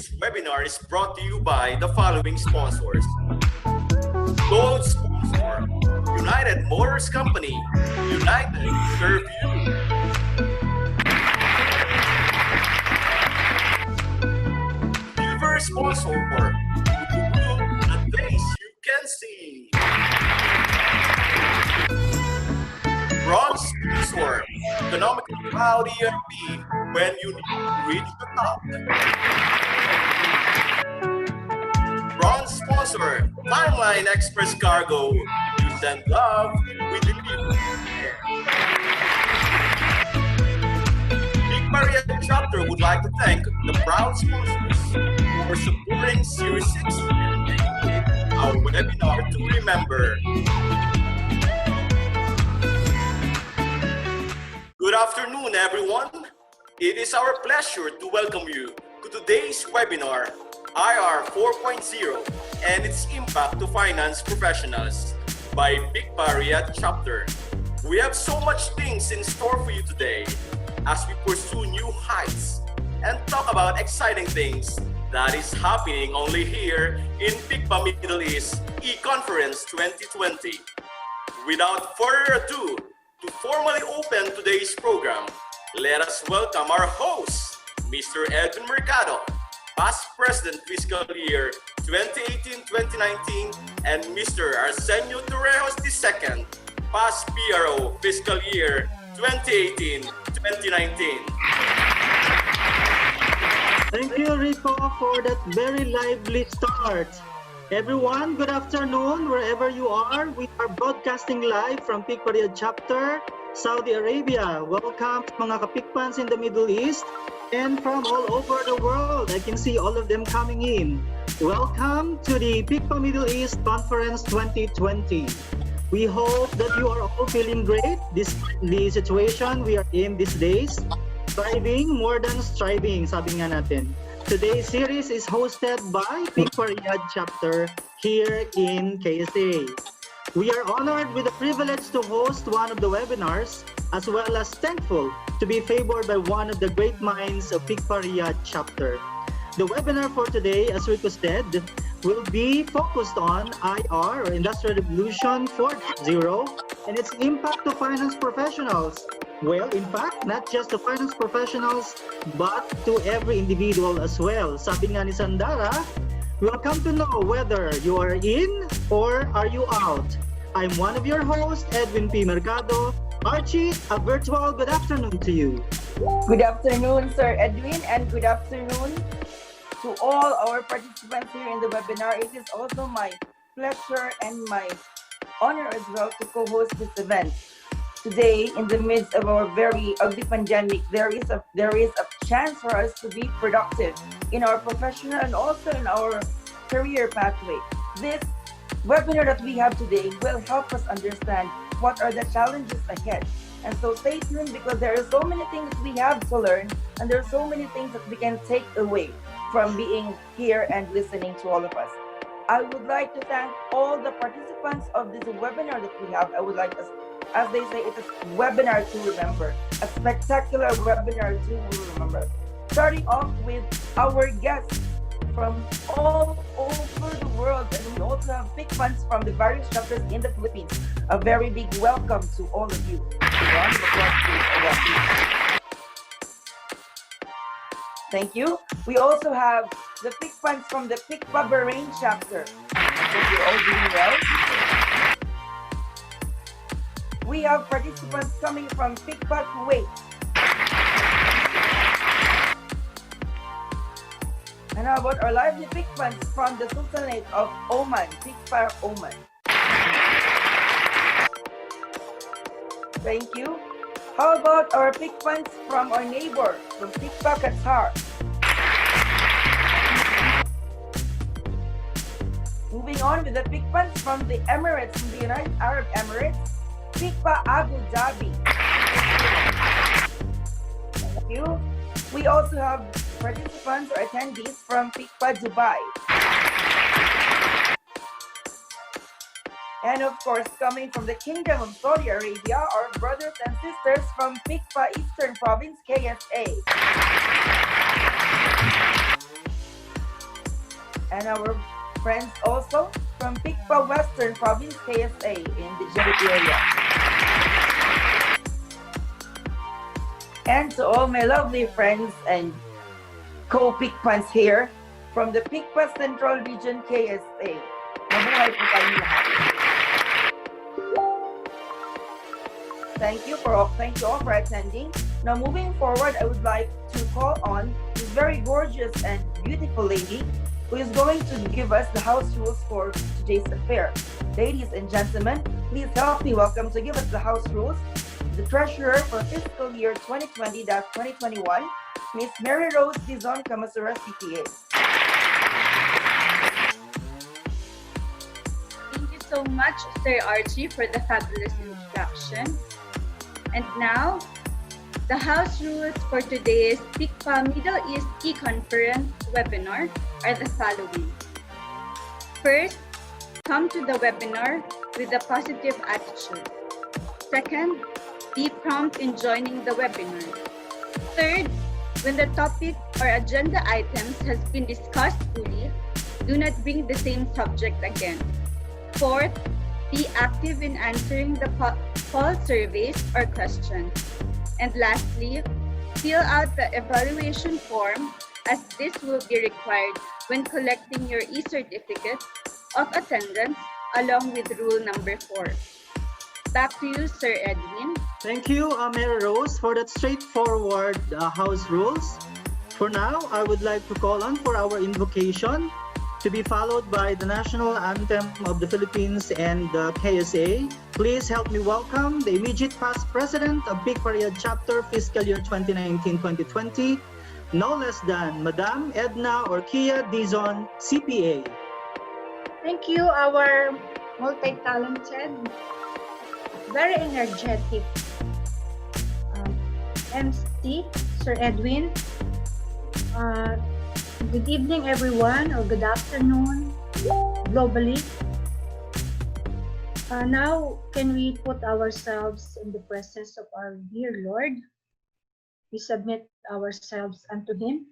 Today's webinar is brought to you by the following sponsors. Gold sponsor, United Motors Company. United serve you. Silver sponsor, the things you can see. Bronze sponsor, economical cloud ERP when you need to reach the top. Bronze sponsor, Timeline Express Cargo. You send love, we deliver. Big Maria Chapter would like to thank the proud sponsors for supporting Series 6 and making it our webinar to remember. Good afternoon, everyone. It is our pleasure to welcome you to today's webinar, IR 4.0 and its impact to finance professionals by Big Barrier Chapter. We have so much things in store for you today as we pursue new heights and talk about exciting things that is happening only here in PICPA Middle East E-Conference 2020. Without further ado, to formally open today's program, let us welcome our host, Mr. Edwin Mercado, past President Fiscal Year 2018-2019, and Mr. Arsenio Torrejos II, past PRO Fiscal Year 2018-2019. Thank you, Rico, for that very lively start. Everyone, good afternoon, wherever you are. We are broadcasting live from PICPA Riyadh Chapter, Saudi Arabia. Welcome mga kapikpans in the Middle East and from all over the world. I can see all of them coming in. Welcome to the PICPA Middle East Conference 2020. We hope that you are all feeling great despite the situation we are in these days. Striving more than striving, sabi nga natin. Today's series is hosted by PICPA Riyadh Chapter here in KSA. We are honored with the privilege to host one of the webinars, as well as thankful to be favored by one of the great minds of PICPA Riyadh Chapter. The webinar for today, as Rico said, will be focused on IR, or Industrial Revolution 4.0, and its impact to finance professionals. Well, in fact, not just to finance professionals, but to every individual as well. Sabi nga ni Sandara, we'll come to know whether you are in or are you out. I'm one of your hosts, Edwin P. Mercado. Archie, a virtual good afternoon to you. Good afternoon, Sir Edwin, and good afternoon to all our participants here in the webinar. It is also my pleasure and my honor as well to co-host this event. Today, in the midst of our very ugly pandemic, there is a chance for us to be productive in our professional and also in our career pathway. This webinar that we have today will help us understand what are the challenges ahead. And so stay tuned, because there are so many things we have to learn, and there are so many things that we can take away from being here and listening to all of us. I would like to thank all the participants of this webinar that we have. I would like us, as they say, it is webinar to remember, a spectacular webinar to remember. Starting off with our guests from all over the world, and we also have big fans from the various chapters in the Philippines. A very big welcome to all of you. Round of applause, please. Thank you. We also have the big fans from the PICPA Bahrain chapter. I hope you're all doing well. We have participants coming from PICPA Kuwait. And how about our lively big fans from the Sultanate of Oman, PICPA Oman. Thank you. How about our big fans from our neighbor, from PICPA Qatar. Moving on with the big fans from the Emirates, from the United Arab Emirates, PICPA Abu Dhabi. Thank you. We also have participants or attendees from PICPA Dubai. And of course, coming from the Kingdom of Saudi Arabia, our brothers and sisters from PICPA Eastern Province, KSA. and our friends also from Picpa Western Province, KSA, in the Jericho area. And to all my lovely friends and co-Picpans here from the Picpa Central Region, KSA. Mabuhay po kayong lahat. Thank you all for attending. Now moving forward, I would like to call on this very gorgeous and beautiful lady who is going to give us the house rules for today's affair. Ladies and gentlemen, please help me welcome to give us the house rules, the treasurer for fiscal year 2020-2021, Miss Mary Rose Dizon Kamasura, CPA. Thank you so much, Sir Archie, for the fabulous introduction. And now, the house rules for today's PICPA Middle East e-conference webinar are the following. First, come to the webinar with a positive attitude. Second, be prompt in joining the webinar. Third, when the topic or agenda items has been discussed fully, do not bring the same subject again. Fourth, be active in answering the poll surveys or questions. And lastly, fill out the evaluation form as this will be required when collecting your e-certificate of attendance along with rule number 4. Back to you, Sir Edwin. Thank you, Mary Rose, for that straightforward house rules. For now, I would like to call on for our invocation to be followed by the national anthem of the Philippines and the KSA. Please help me welcome the immediate past president of Big Pariad Chapter Fiscal Year 2019-2020, no less than Madam Edna Orquia Dizon, CPA. Thank you, our multi-talented, very energetic MC, Sir Edwin. Good evening, everyone, or good afternoon, globally. Now, can we put ourselves in the presence of our dear Lord? We submit ourselves unto Him.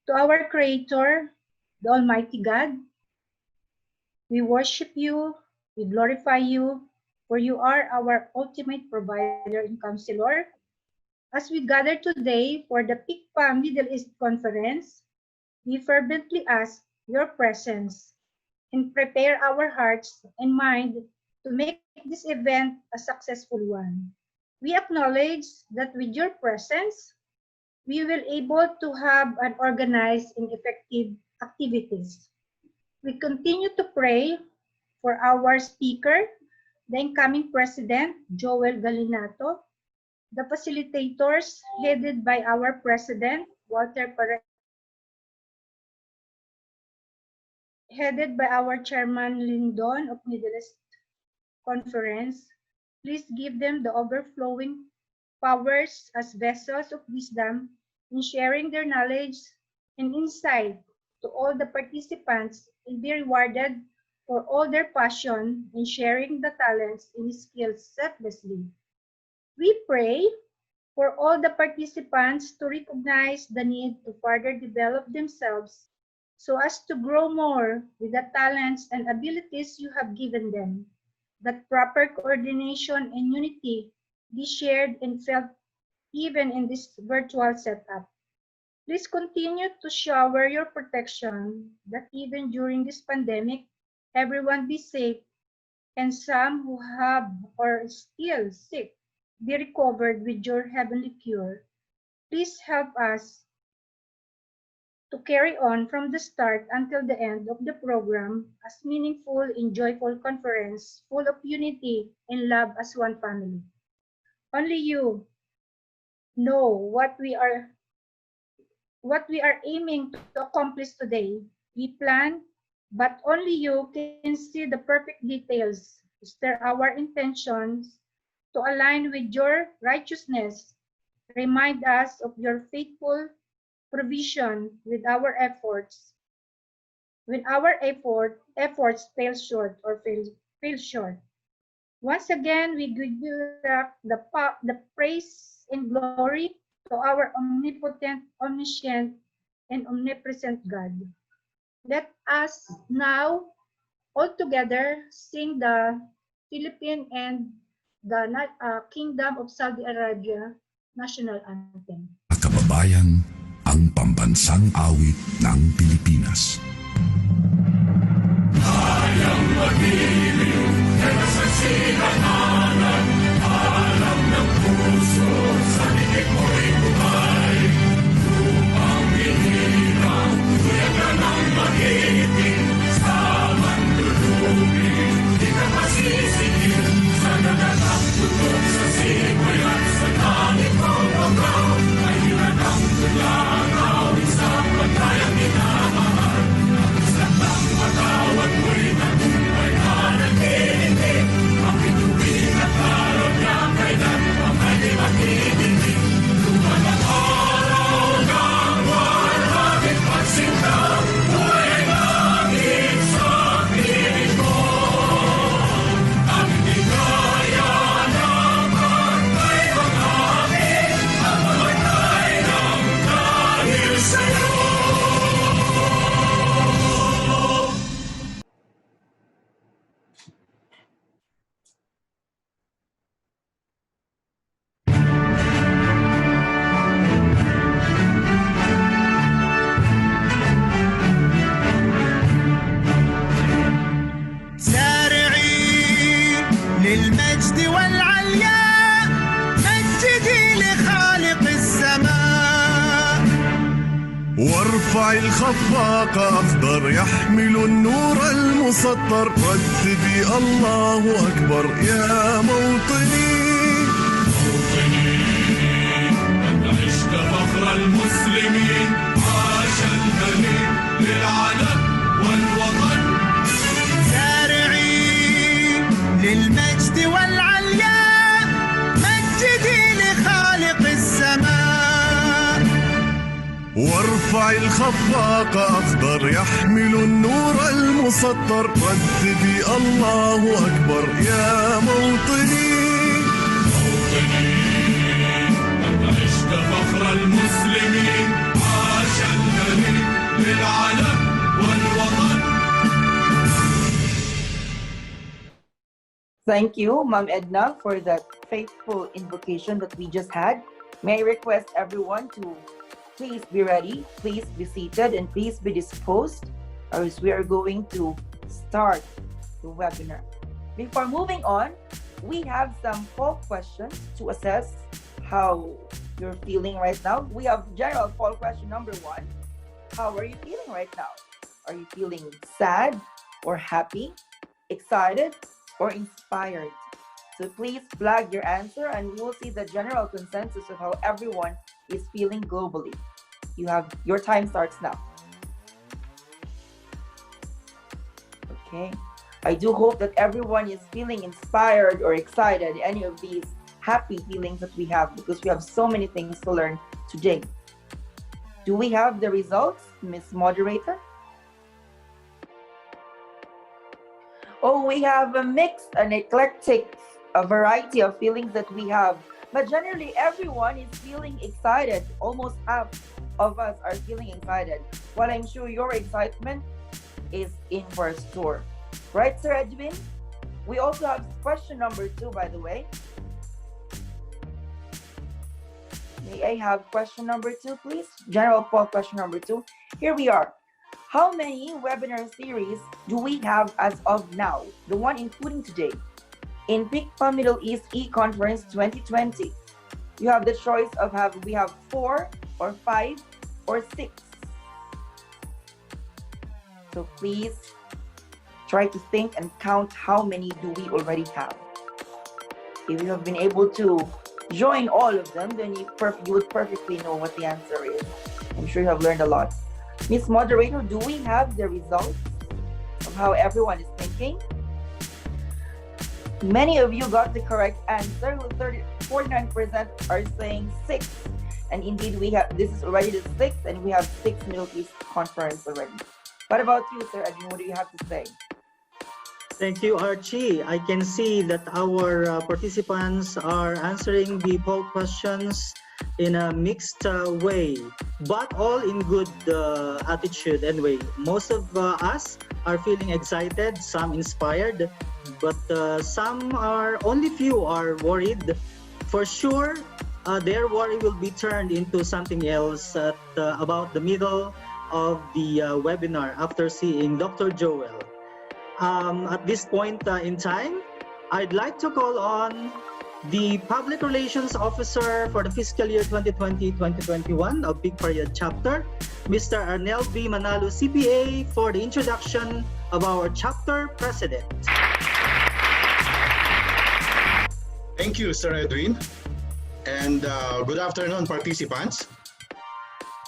To our Creator, the Almighty God, we worship You, we glorify You, for You are our ultimate provider and counselor. As we gather today for the PICPA Middle East Conference, we fervently ask Your presence and prepare our hearts and mind to make this event a successful one. We acknowledge that with Your presence, we will able to have an organized and effective activities. We continue to pray for our speaker, the incoming President, Joel Galinato, the facilitators headed by our President, headed by our Chairman Lindon of Middle East Conference. Please give them the overflowing powers as vessels of wisdom in sharing their knowledge and insight to all the participants, and be rewarded for all their passion in sharing the talents and skills selflessly. We pray for all the participants to recognize the need to further develop themselves so as to grow more with the talents and abilities You have given them, that proper coordination and unity be shared and felt even in this virtual setup. Please continue to shower Your protection, that even during this pandemic, everyone be safe, and some who have or still sick be recovered with Your heavenly cure. Please help us to carry on from the start until the end of the program as meaningful and joyful conference full of unity and love as one family. Only You know what we are aiming to accomplish today. We plan, but only You can see the perfect details. Stir our intentions to align with Your righteousness. Remind us of Your faithful provision with our efforts. When our efforts fail short or fail short. Once again, we give You the praise and glory to our omnipotent, omniscient, and omnipresent God. Let us now all together sing the Philippine and the Kingdom of Saudi Arabia national anthem. Kababayan, ang pambansang awit ng Pilipinas. للمجد والعليا مجدي لخالق السماء وارفع الخفاق أخضر يحمل النور المسطر رددي الله أكبر يا موطني أنت عشت فخر المسلمين عاش الملك للعلم والوطن سارعين للمجد والعليا مجدي لخالق السماء وارفع الخفاق أخضر يحمل النور المسطر رددي الله أكبر يا موطني أنت عشت فخر المسلمين عاش الملك للعلم والوطن. Thank you, Ma'am Edna, for that faithful invocation that we just had. May I request everyone to please be ready, please be seated, and please be disposed, or else we are going to start the webinar. Before moving on, we have some poll questions to assess how you're feeling right now. We have general poll question number 1. How are you feeling right now? Are you feeling sad or happy, excited, or inspired? So please flag your answer and we will see the general consensus of how everyone is feeling globally. Your time starts now. Okay. I do hope that everyone is feeling inspired or excited, any of these happy feelings that we have, because we have so many things to learn today. Do we have the results, Miss Moderator? Oh, we have a mixed and eclectic, a variety of feelings that we have. But generally, everyone is feeling excited. Almost half of us are feeling excited. Well, I'm sure your excitement is in for a store. Right, Sir Edwin? We also have question number 2, by the way. May I have question number 2, please? General poll question number 2. Here we are. How many webinar series do we have as of now? The one including today. In PICPA Middle East E-Conference 2020. You have the choice of we have 4 or 5 or 6. So please try to think and count how many do we already have. If you have been able to join all of them, then you would perfectly know what the answer is. I'm sure you have learned a lot. Miss Moderator, do we have the results of how everyone is thinking? Many of you got the correct answer. 49% are saying 6. And indeed, this is already the 6th, and we have 6 Middle East conference already. What about you, Sir Edwin? What do you have to say? Thank you, Archie. I can see that our participants are answering the poll questions in a mixed way, but all in good attitude anyway. Most of us are feeling excited, some inspired, but only few are worried. For sure, their worry will be turned into something else at about the middle of the webinar after seeing Dr. Joel. At this point in time, I'd like to call on the Public Relations Officer for the fiscal year 2020-2021 of Big Pariad Chapter, Mr. Arnel B. Manalo, CPA, for the introduction of our chapter president. Thank you, Sir Edwin. And good afternoon, participants.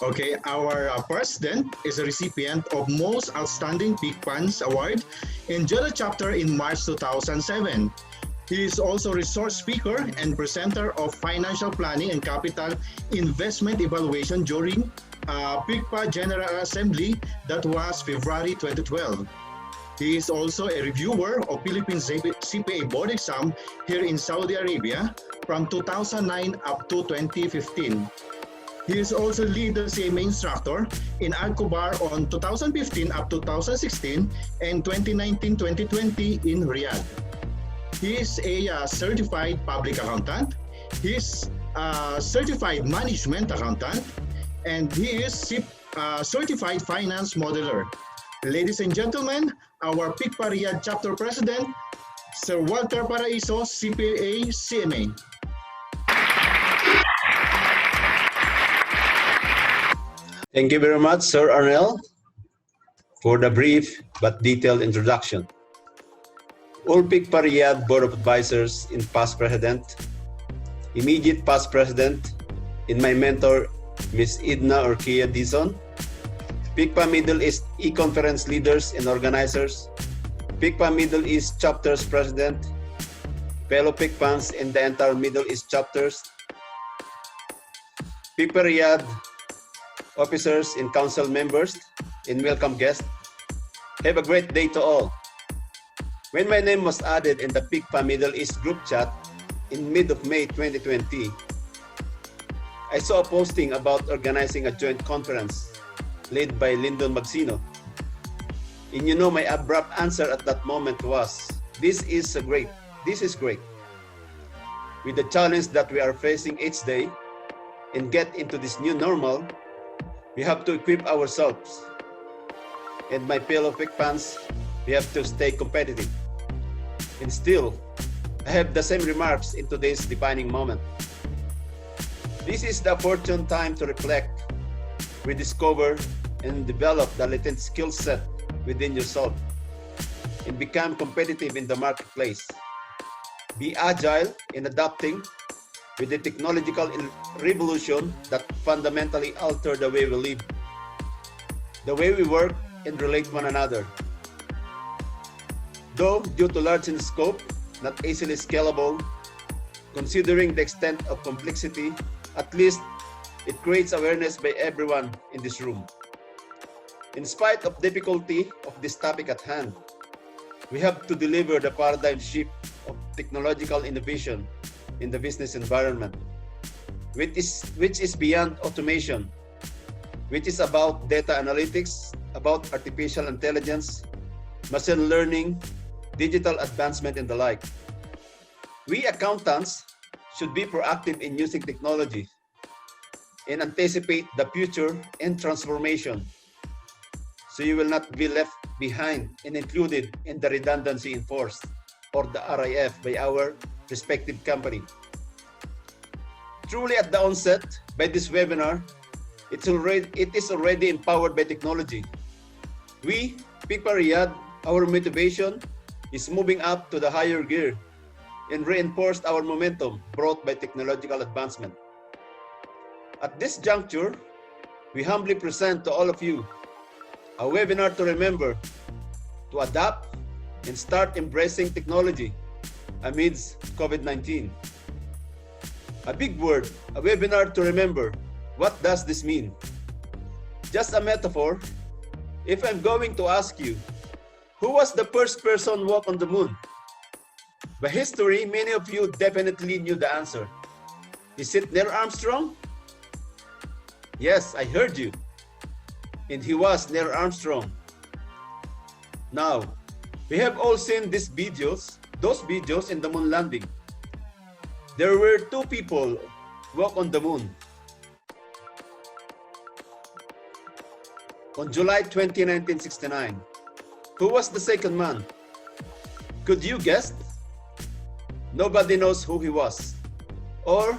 Okay, our president is a recipient of Most Outstanding Peak Funds Award in Jura Chapter in March 2007. He is also resource speaker and presenter of Financial Planning and Capital Investment Evaluation during PICPA General Assembly that was February 2012. He is also a reviewer of Philippine CPA board exam here in Saudi Arabia from 2009 up to 2015. He is also lead the CMA instructor in Al-Kubar on 2015 up to 2016 and 2019-2020 in Riyadh. He is a certified public accountant. He is a certified management accountant, and he is certified finance modeler. Ladies and gentlemen, our PICPA Riyadh chapter president, Sir Walter Paraiso, CPA, CMA. Thank you very much, Sir Arnel, for the brief but detailed introduction. All PICPA Riyadh Board of Advisors in past president, immediate past president, in my mentor, Ms. Idna Orkia Dizon, PICPA Middle East e-conference leaders and organizers, PICPA Middle East chapters president, fellow PICPANs in the entire Middle East chapters, PICPA Riyadh officers and council members, and welcome guests. Have a great day to all. When my name was added in the PICPA Middle East group chat in mid of May 2020, I saw a posting about organizing a joint conference led by Lyndon Magsino. And you know, my abrupt answer at that moment was, this is great. With the challenge that we are facing each day and get into this new normal, we have to equip ourselves. And my fellow PICPANs, we have to stay competitive. And still, I have the same remarks in today's defining moment. This is the opportune time to reflect, rediscover, and develop the latent skill set within yourself and become competitive in the marketplace. Be agile in adapting with the technological revolution that fundamentally alter the way we live, the way we work and relate one another. Though due to large in scope, not easily scalable, considering the extent of complexity, at least it creates awareness by everyone in this room. In spite of difficulty of this topic at hand, we have to deliver the paradigm shift of technological innovation in the business environment, which is beyond automation, which is about data analytics, about artificial intelligence, machine learning, digital advancement, and the like. We accountants should be proactive in using technology and anticipate the future and transformation, so you will not be left behind and included in the redundancy enforced or the RIF by our respective company. Truly at the onset, by this webinar, it is already empowered by technology. We, PICPA Riyadh, our motivation is moving up to the higher gear and reinforced our momentum brought by technological advancement. At this juncture, we humbly present to all of you a webinar to remember, to adapt and start embracing technology amidst COVID-19. A big word, a webinar to remember. What does this mean? Just a metaphor. If I'm going to ask you, who was the first person walk on the moon? By history, many of you definitely knew the answer. Is it Neil Armstrong? Yes, I heard you. And he was Neil Armstrong. Now, we have all seen those videos in the moon landing. There were two people walk on the moon. On July 20, 1969. Who was the second man? Could you guess? Nobody knows who he was. Or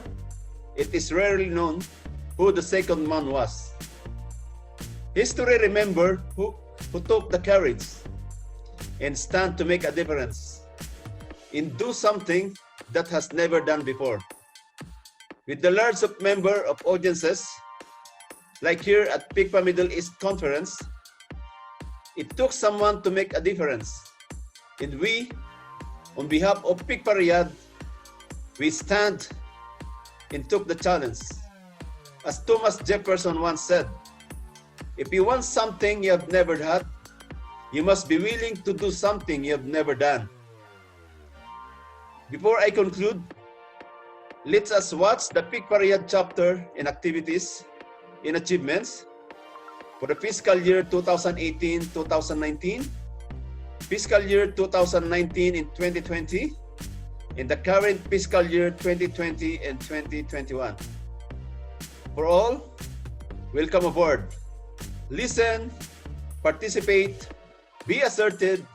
it is rarely known who the second man was. History remember who took the courage and stand to make a difference and do something that has never done before. With the large number of audiences, like here at PICPA Middle East Conference, it took someone to make a difference. And we, on behalf of PICPA Riyadh, we stand and took the challenge. As Thomas Jefferson once said, if you want something you have never had, you must be willing to do something you have never done. Before I conclude, let us watch the PICPA Riyadh chapter in activities and achievements for the fiscal year 2018-2019, fiscal year 2019 and 2020, and the current fiscal year 2020 and 2021. For all, welcome aboard. Listen, participate, be assertive,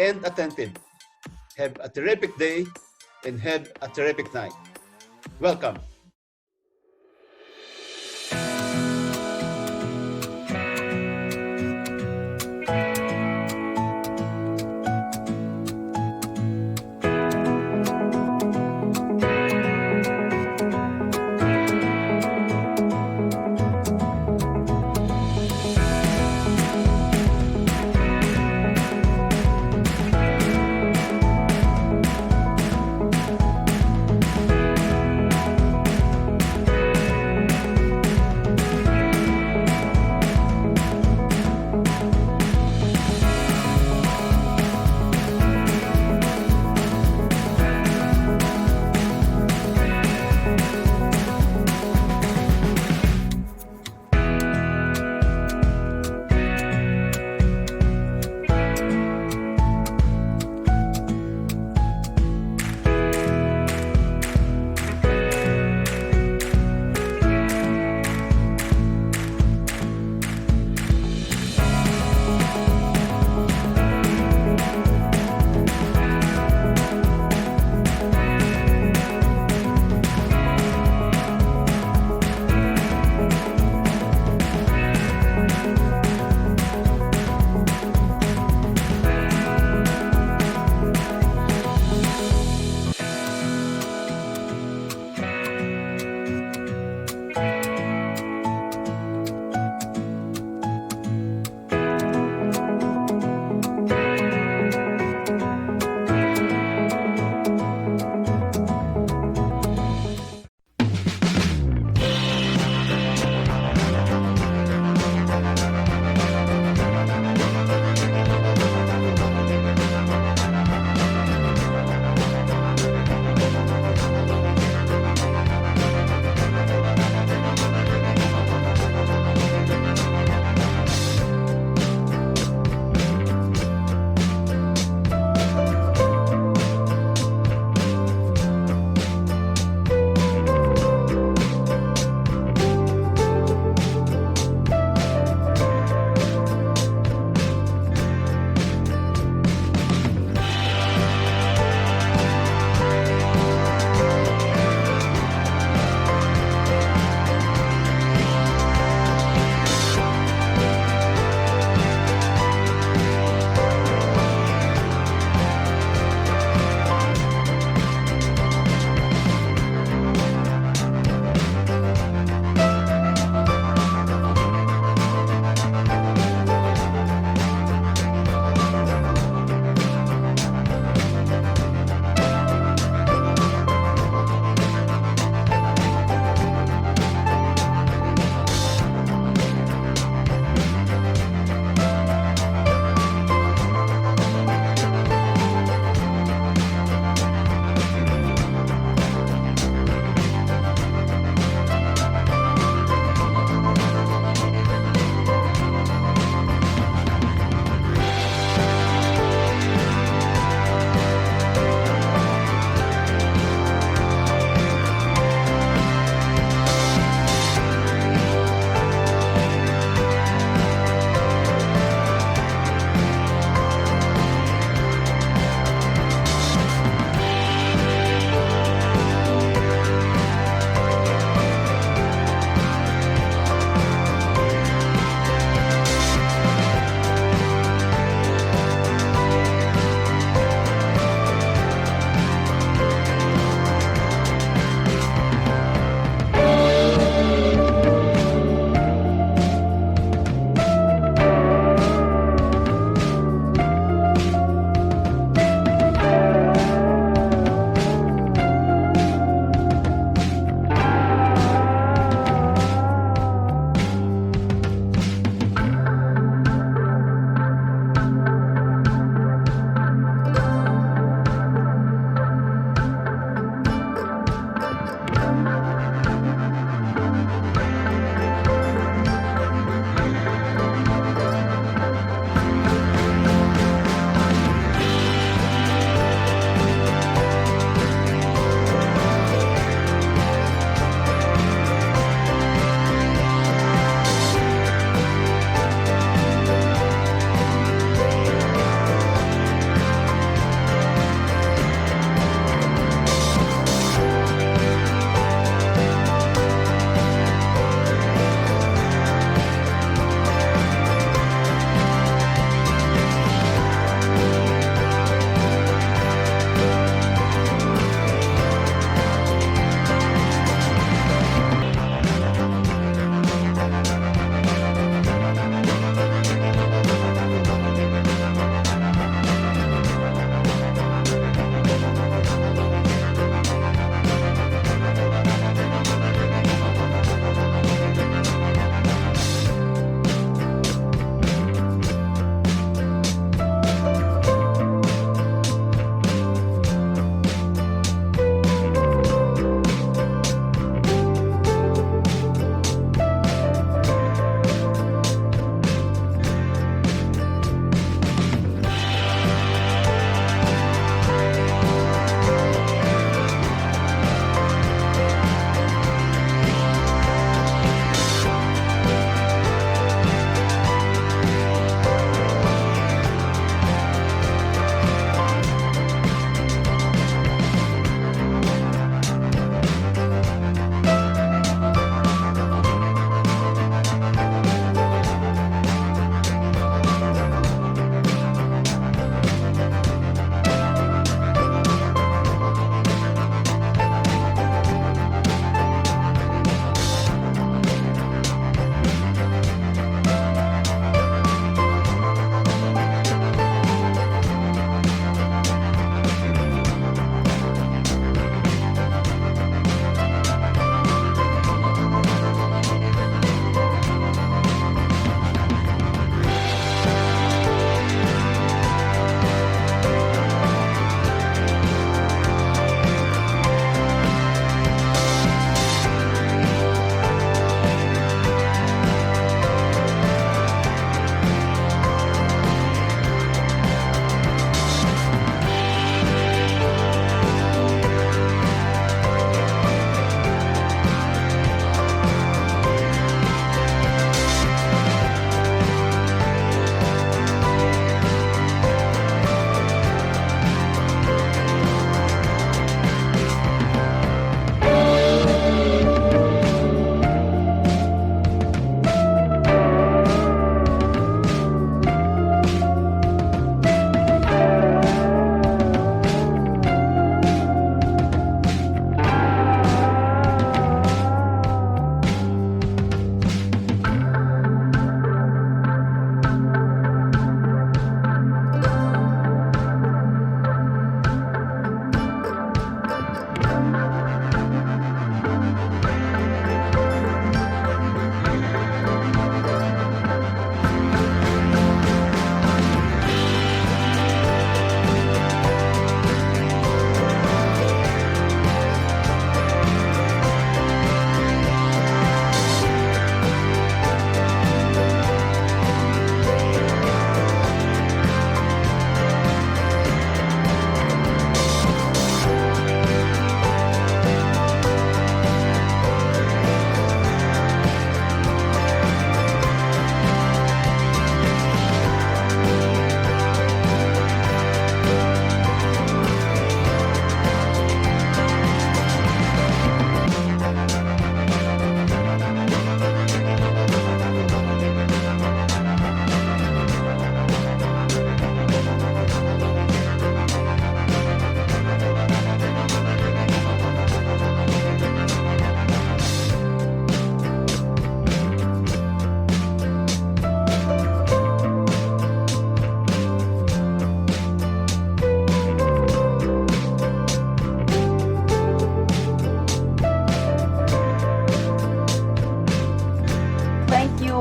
and attentive. Have a terrific day and have a terrific night. Welcome.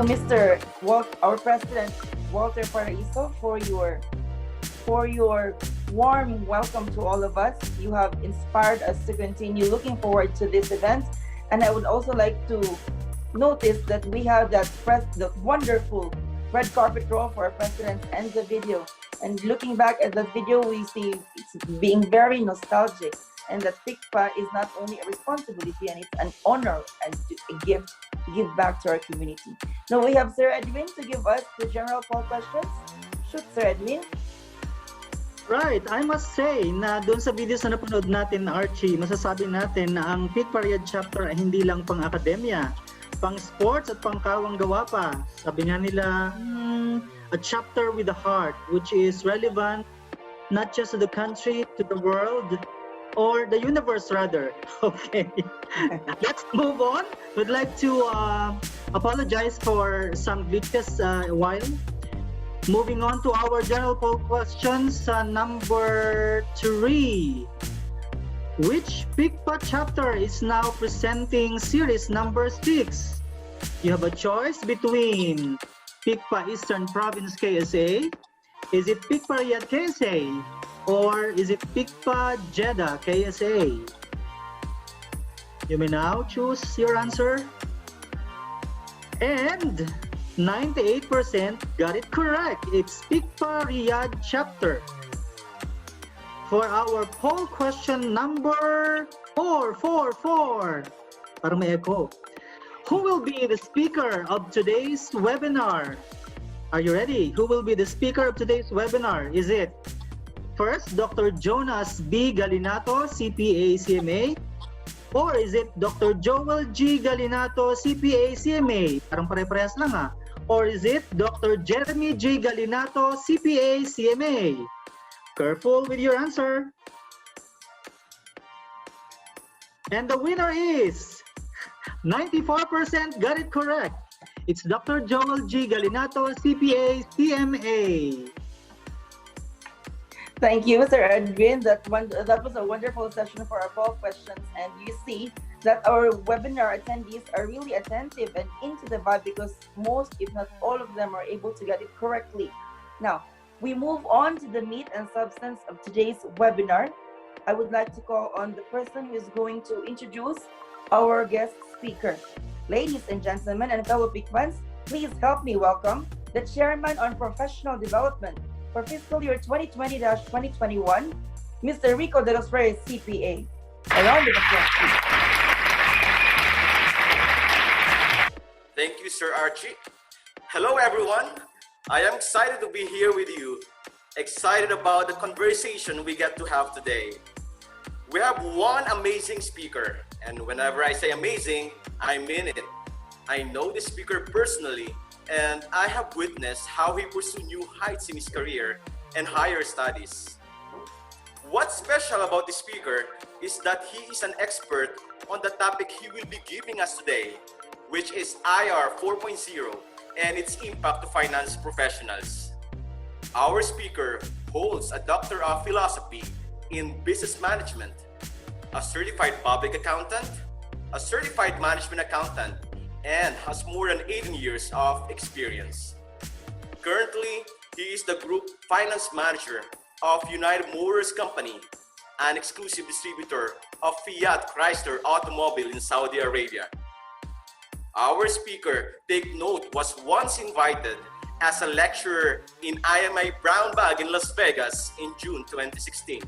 our President, Walter Paraiso, for your warm welcome to all of us. You have inspired us to continue looking forward to this event. And I would also like to notice that we have the wonderful red carpet roll for our president and the video. And looking back at the video, we see it's being very nostalgic, and that PICPA is not only a responsibility, and it's an honor and a gift to give back to our community. Now we have Sir Edwin to give us the general poll questions. Shoot, Sir Edwin. Right, I must say na doon sa videos na napanood natin, Archie, masasabi natin na ang PICPA Riyadh chapter ay hindi lang pang akademya, pang sports at pang kawang gawa pa. Sabi nga nila, a chapter with a heart, which is relevant not just to the country, to the world, or the universe rather. Okay, let's move on. We'd like to apologize for some glitches a while. Moving on to our general poll questions, number 3. Which PICPA chapter is now presenting series number 6? You have a choice between PICPA Eastern Province KSA, is it PICPA Riyadh KSA, or is it PICPA Jeddah KSA? You may now choose your answer. And 98% got it correct. It's PICPA Riyadh chapter. For our poll question number 4. Parang may echo. Who will be the speaker of today's webinar? Are you ready? Who will be the speaker of today's webinar? Is it first Dr. Jonas B. Galinato, CPA, CMA? Or is it Dr. Joel G. Galinato, CPA, CMA? Parang pare-parehas lang ha. Or is it Dr. Jeremy G. Galinato, CPA, CMA? Careful with your answer. And the winner is 94% got it correct. It's Dr. Joel G. Galinato, CPA, CMA. Thank you, Sir Edwin. That was a wonderful session for our poll questions, and you see that our webinar attendees are really attentive and into the vibe, because most, if not all of them, are able to get it correctly. Now, we move on to the meat and substance of today's webinar. I would like to call on the person who is going to introduce our guest speaker. Ladies and gentlemen and fellow PICPANs, please help me welcome the Chairman on Professional Development for fiscal year 2020-2021, Mr. Rico de los Reyes, CPA. A round of applause, please. Thank you, Sir Archie. Hello, everyone. I am excited to be here with you. Excited about the conversation we get to have today. We have one amazing speaker, and whenever I say amazing, I mean it. I know the speaker personally, and I have witnessed how he pursued new heights in his career and higher studies. What's special about the speaker is that he is an expert on the topic he will be giving us today, which is IR 4.0 and its impact to finance professionals. Our speaker holds a Doctor of Philosophy in Business Management, a certified public accountant, a certified management accountant, and has more than 18 years of experience. Currently, he is the Group Finance Manager of United Motors Company, an exclusive distributor of Fiat Chrysler Automobile in Saudi Arabia. Our speaker, take note, was once invited as a lecturer in IMI Brown Bag in Las Vegas in June 2016.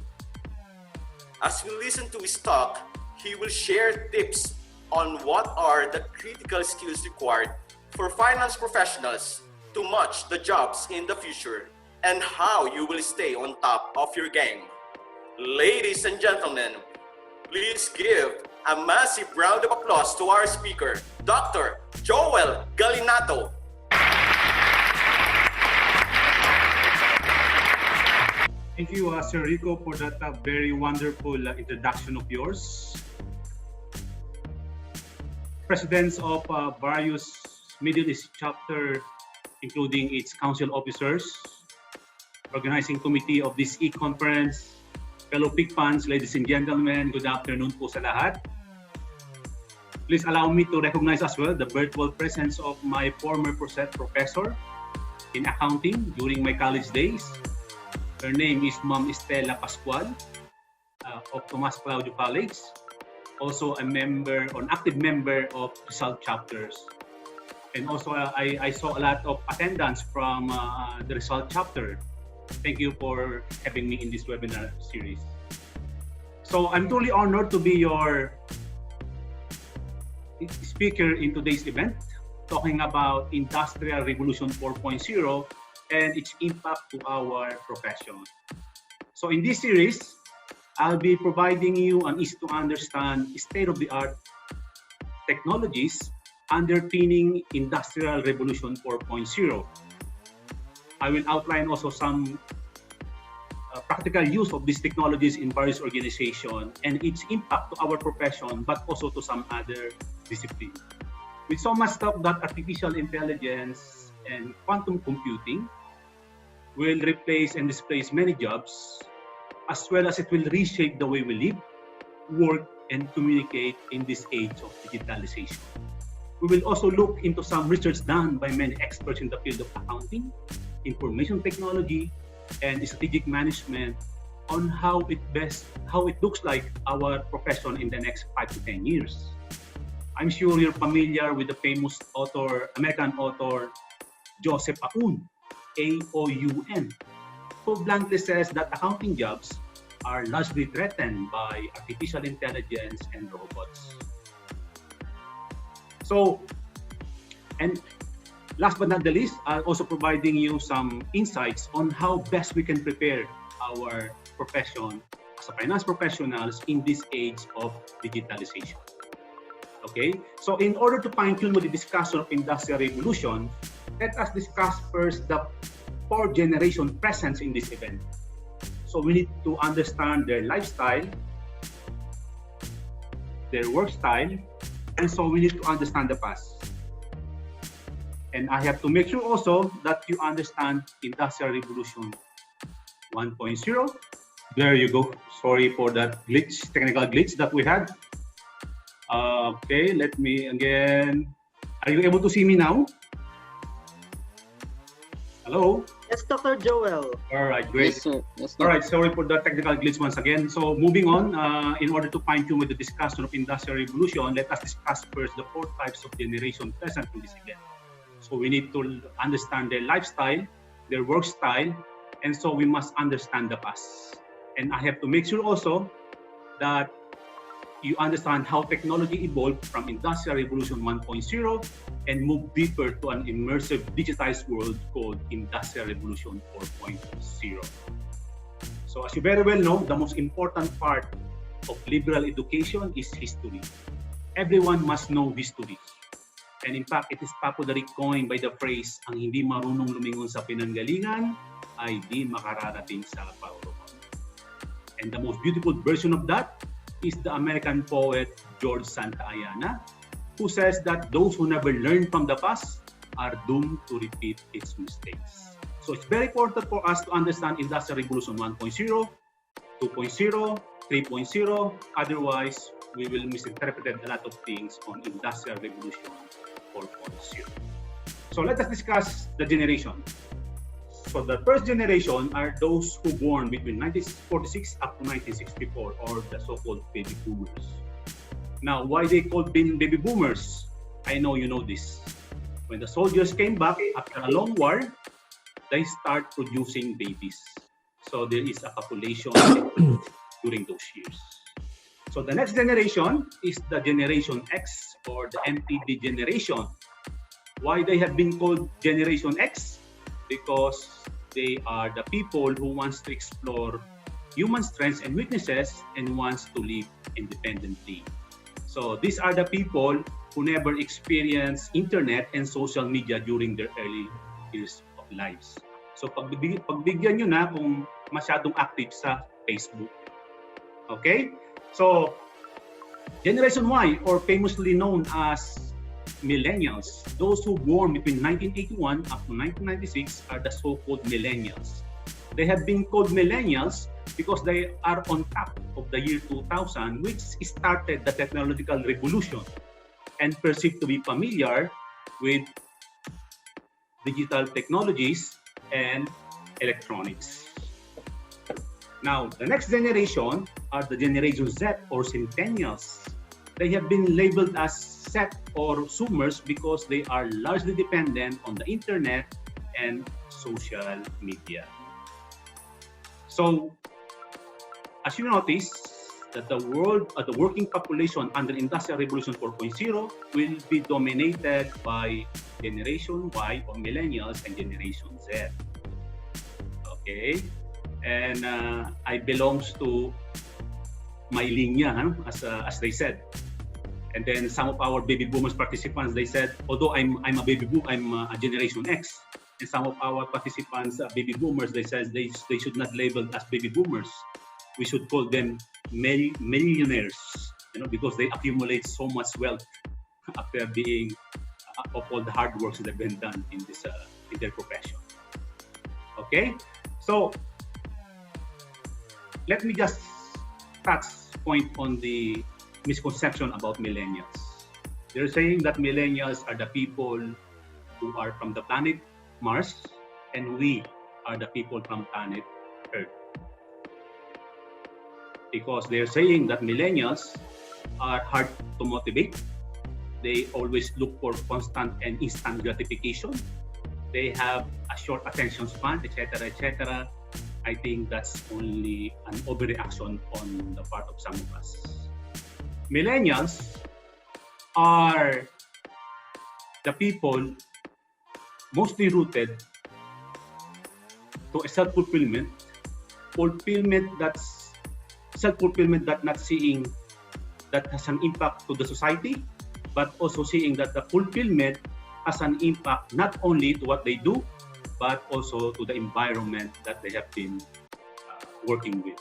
As we listen to his talk, he will share tips on what are the critical skills required for finance professionals to match the jobs in the future and how you will stay on top of your game. Ladies and gentlemen, please give a massive round of applause to our speaker, Dr. Joel Galinato. Thank you, Sir Rico, for that very wonderful introduction of yours. Presidents of various Middle East chapter, including its council officers, organizing committee of this e-conference, fellow PICPANs, ladies and gentlemen, good afternoon po sa lahat. Please allow me to recognize as well the virtual presence of my former professor in accounting during my college days. Her name is Ma'am Estela Pascual of Tomas Claudio College. Also a member, an active member of Result chapters. And also I saw a lot of attendance from the Result chapter. Thank you for having me in this webinar series. So I'm truly honored to be your speaker in today's event, talking about Industrial Revolution 4.0 and its impact to our profession. So in this series, I'll be providing you an easy-to-understand state-of-the-art technologies underpinning Industrial Revolution 4.0. I will outline also some practical use of these technologies in various organizations and its impact to our profession, but also to some other disciplines. With so much stuff that artificial intelligence and quantum computing will replace and displace many jobs, as well as it will reshape the way we live, work, and communicate in this age of digitalization. We will also look into some research done by many experts in the field of accounting, information technology, and strategic management on how it looks like our profession in the next 5 to 10 years. I'm sure you're familiar with the famous American author, Joseph Aoun, A-O-U-N, who bluntly says that accounting jobs are largely threatened by artificial intelligence and robots. So, and last but not the least, I'm also providing you some insights on how best we can prepare our profession as a finance professionals in this age of digitalization. Okay, so in order to fine-tune the discussion of Industrial Revolution, let us discuss first the 4 generations present in this event. So we need to understand their lifestyle, their work style, and so we need to understand the past. And I have to make sure also that you understand Industrial Revolution 1.0. There you go. Sorry for that glitch, technical glitch that we had. Okay, let me again. Are you able to see me now? Hello? Yes, Dr. Joel. All right, great. Yes, sir. Yes, sir. All right, sorry for the technical glitch once again. So moving on, in order to fine-tune with the discussion of Industrial Revolution, let us discuss first the 4 types of generation present in this event. So we need to understand their lifestyle, their work style, and so we must understand the past. And I have to make sure also that you understand how technology evolved from Industrial Revolution 1.0 and move deeper to an immersive digitized world called Industrial Revolution 4.0. So as you very well know, the most important part of liberal education is history. Everyone must know history. And in fact, it is popularly coined by the phrase, ang hindi marunong lumingon sa pinanggalingan ay di makararating sa pauroon. And the most beautiful version of that is the American poet George Santayana, who says that those who never learn from the past are doomed to repeat its mistakes. So it's very important for us to understand Industrial Revolution 1.0, 2.0, 3.0, otherwise we will misinterpret a lot of things on Industrial Revolution 4.0. So let us discuss the generation. So the first generation are those who born between 1946 up to 1964, or the so-called baby boomers. Now, why they called baby boomers? I know you know this. When the soldiers came back after a long war, they start producing babies. So there is a population during those years. So the next generation is the Generation X, or the MTV generation. Why they have been called Generation X? Because they are the people who wants to explore human strengths and weaknesses and wants to live independently. So these are the people who never experienced internet and social media during their early years of lives. So pagbigyan nyo na kung masyadong active sa Facebook. Okay? So Generation Y, or famously known as millennials, those who born between 1981 up to 1996 are the so-called millennials. They have been called millennials because they are on top of the year 2000, which started the technological revolution. and perceived to be familiar with digital technologies and electronics. Now, the next generation are the Generation Z or Centennials. They have been labeled as Z or Zoomers because they are largely dependent on the internet and social media. So, as you notice, that the working population under Industrial Revolution 4.0 will be dominated by Generation Y or Millennials and Generation Z. Okay, and I belongs to my linya, as they said. And then some of our baby boomers participants, they said, although I'm a baby boom, I'm a Generation X. And some of our participants, baby boomers, they said they should not label as baby boomers. We should call them millionaires, because they accumulate so much wealth after being of all the hard works that have been done in this in their profession. Okay, so let me just touch point on the misconception about millennials. They're saying that millennials are the people who are from the planet Mars, and we are the people from planet Earth. Because they're saying that millennials are hard to motivate. They always look for constant and instant gratification. They have a short attention span, etc., etc. I think that's only an overreaction on the part of some of us. Millennials are the people mostly rooted to a self-fulfillment that's self-fulfillment that not seeing that has an impact to the society, but also seeing that the fulfillment has an impact not only to what they do, but also to the environment that they have been working with.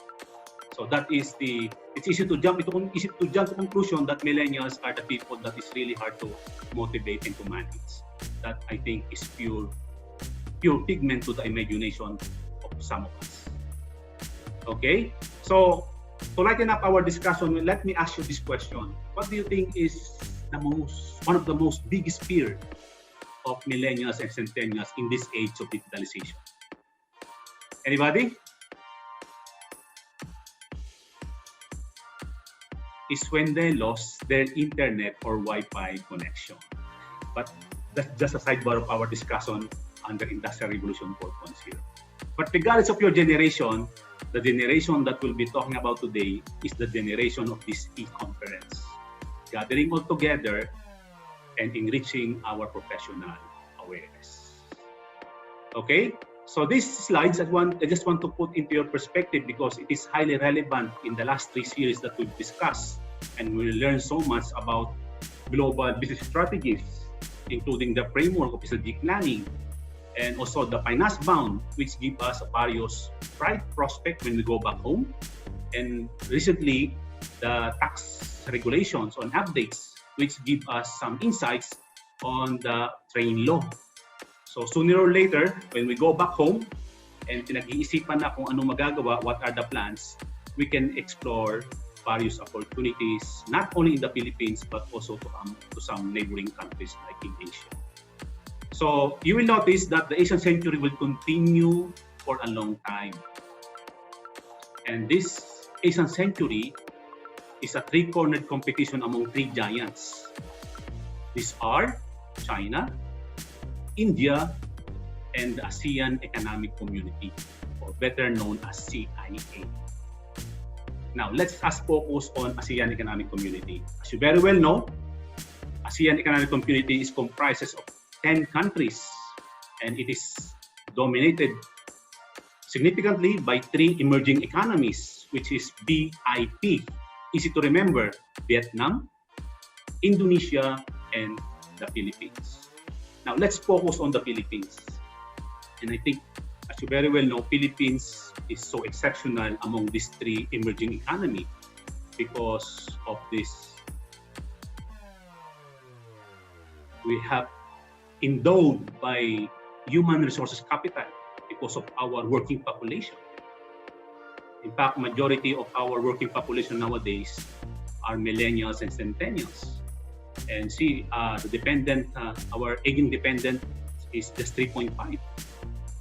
So that is it's easy to jump to conclusion that millennials are the people that is really hard to motivate and to manage. That I think is pure pigment to the imagination of some of us. Okay, so to lighten up our discussion, let me ask you this question: what do you think is one of the most biggest fear of millennials and centennials in this age of digitalization? Anybody? Is when they lost their internet or Wi-Fi connection. But that's just a sidebar of our discussion under Industrial Revolution 4.0. But regardless of your generation, the generation that we'll be talking about today is the generation of this e-conference, gathering all together and enriching our professional awareness. Okay, so these slides I just want to put into your perspective because it is highly relevant in the last 3 series that we've discussed, and we'll learn so much about global business strategies, including the framework of strategic planning, and also the finance bound, which give us various bright prospects when we go back home. And recently, the tax regulations on updates, which give us some insights on the train law. So sooner or later, when we go back home and pinag-iisipan na kung ano magagawa, what are the plans, we can explore various opportunities, not only in the Philippines, but also to some neighboring countries like in Asia. So you will notice that the Asian century will continue for a long time. And this Asian century is a three-cornered competition among 3 giants. These are China, India, and the ASEAN Economic Community, or better known as CIA. Now, let's focus on ASEAN Economic Community. As you very well know, ASEAN Economic Community is comprises of 10 countries, and it is dominated significantly by 3 emerging economies, which is BIP. Easy to remember: Vietnam, Indonesia, and the Philippines. Now, let's focus on the Philippines. And I think, as you very well know, Philippines is so exceptional among these 3 emerging economies because of this. We have endowed by human resources capital because of our working population. In fact, majority of our working population nowadays are millennials and centennials. And see, the dependent, our aging dependent is just 3.5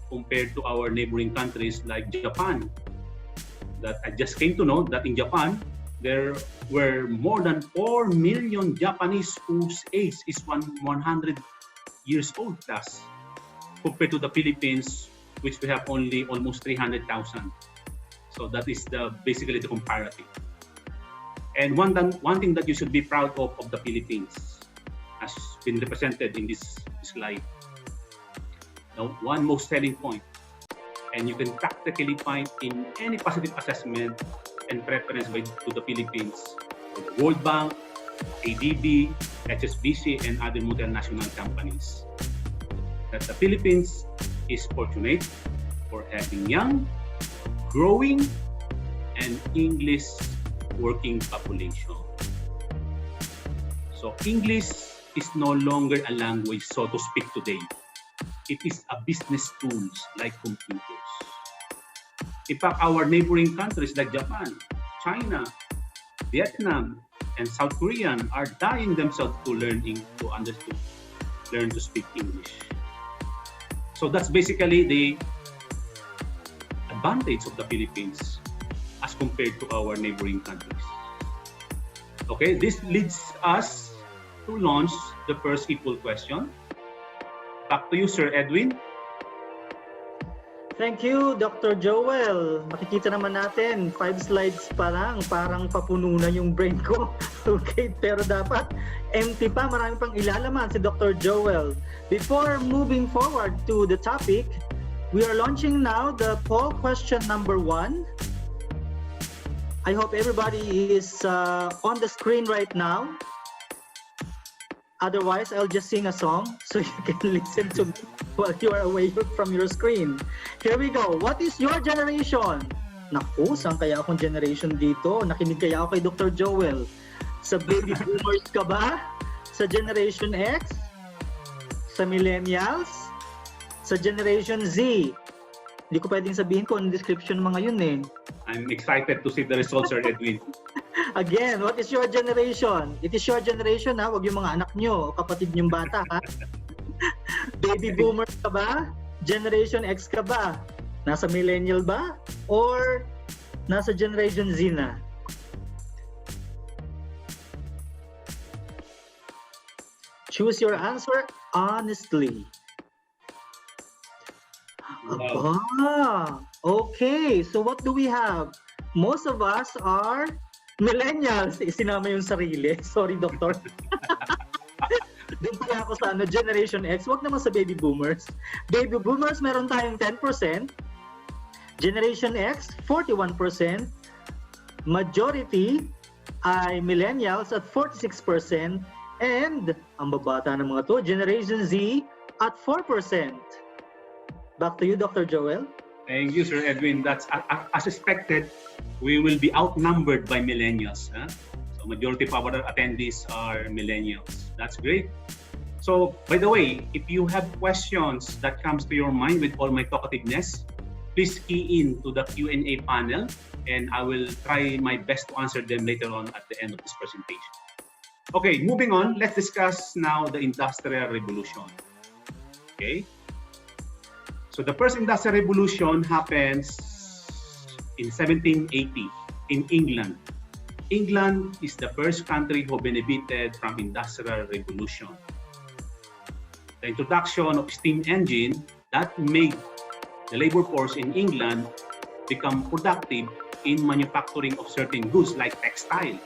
compared to our neighboring countries like Japan. That I just came to know that in Japan, there were more than 4 million Japanese whose age is 100 years old plus, compared to the Philippines, which we have only almost 300,000. So that is basically the comparative. And one thing that you should be proud of the Philippines has been represented in this slide. Now, one most selling point, and you can practically find in any positive assessment and preference to the Philippines, for the World Bank, ADB, HSBC, and other multinational companies, that the Philippines is fortunate for having young, growing, and English working population. So English is no longer a language, so to speak, today. It is a business tools like computers. In fact, our neighboring countries like Japan, China, Vietnam, and South Korea are dying themselves to learn to speak English. So that's basically the advantage of the Philippines as compared to our neighboring countries. Okay, this leads us to launch the first equal question. Back to you, Sir Edwin. Thank you, Dr. Joel. Makikita naman natin, 5 slides pa lang, parang papuno na yung brain ko. Okay, pero dapat empty pa, marami pang ilalaman si Dr. Joel. Before moving forward to the topic, we are launching now the poll question number 1. I hope everybody is on the screen right now. Otherwise, I'll just sing a song so you can listen to me while you are away from your screen. Here we go. What is your generation? Naku, saan kaya akong generation dito? Nakinig kaya ako kay Dr. Joel. Sa baby boomers ka ba? Sa Generation X? Sa millennials? Sa Generation Z? Hindi ko pwedeng sabihin ko ang description mga yun eh. I'm excited to see the results, Sir Edwin. Again, what is your generation? It is your generation ha, wag yung mga anak nyo, kapatid nyong bata ha. Baby boomers ka ba? Generation X ka ba? Nasa millennial ba? Or nasa Generation Z na? Choose your answer honestly. Wow. Okay, so what do we have? Most of us are millennials. Isinama yung sarili. Sorry, doctor. Doon pala ako sa Generation X. Wag naman sa baby boomers. Baby boomers, meron tayong 10%. Generation X, 41%. Majority ay millennials at 46%. And ang babata ng mga to, Generation Z at 4%. Back to you, Dr. Joel. Thank you, Sir Edwin. That's as expected. We will be outnumbered by millennials. Huh? So majority of our attendees are millennials. That's great. So, by the way, if you have questions that comes to your mind with all my talkativeness, please key in to the Q&A panel, and I will try my best to answer them later on at the end of this presentation. Okay, moving on. Let's discuss now the Industrial Revolution. Okay. So the first Industrial Revolution happens in 1780 in England. England is the first country who benefited from Industrial Revolution. The introduction of steam engine that made the labor force in England become productive in manufacturing of certain goods like textile.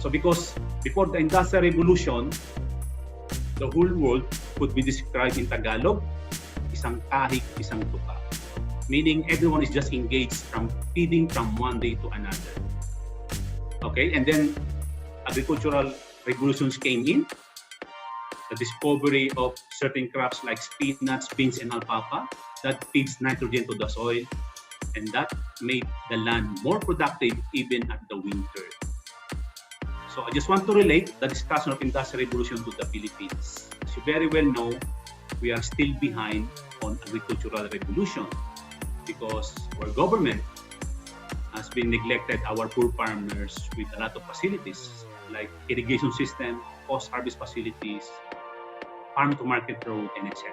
So because before the Industrial Revolution, the whole world could be described in Tagalog, isang kahig, isang tuka. Meaning everyone is just engaged from feeding from one day to another. Okay, and then agricultural revolutions came in. The discovery of certain crops like spinach, beans, and alfalfa that feeds nitrogen to the soil, and that made the land more productive even at the winter. So I just want to relate the discussion of Industrial Revolution to the Philippines. As you very well know, we are still behind on agricultural revolution because our government has been neglected our poor farmers with a lot of facilities like irrigation system, post-harvest facilities, farm-to-market road, and etc.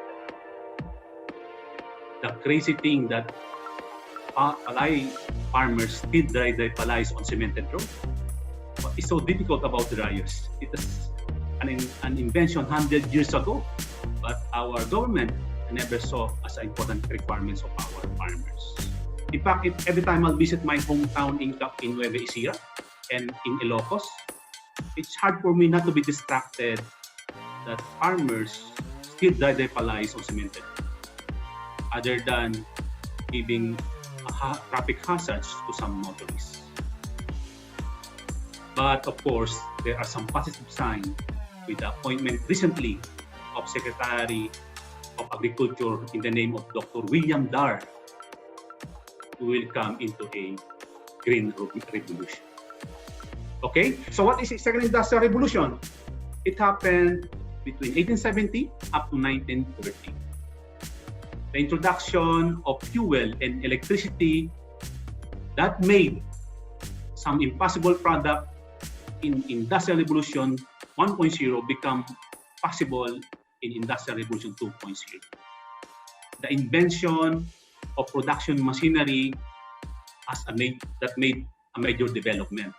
The crazy thing that palay farmers still dry their palays on cemented road. What is so difficult about dryers? It is an invention 100 years ago, but our government never saw as important requirements of our farmers. In fact, every time I'll visit my hometown in Nueva Ecija and in Ilocos, it's hard for me not to be distracted that farmers still dry their palays on cemented, other than giving traffic hazards to some motorists. But of course, there are some positive signs with the appointment recently of Secretary of Agriculture in the name of Dr. William Dar, who will come into a green revolution. Okay, so what is the second industrial revolution? It happened between 1870 up to 1930. The introduction of fuel and electricity that made some impossible product in Industrial Revolution 1.0 become possible in Industrial Revolution 2.0. The invention of production machinery that made a major development,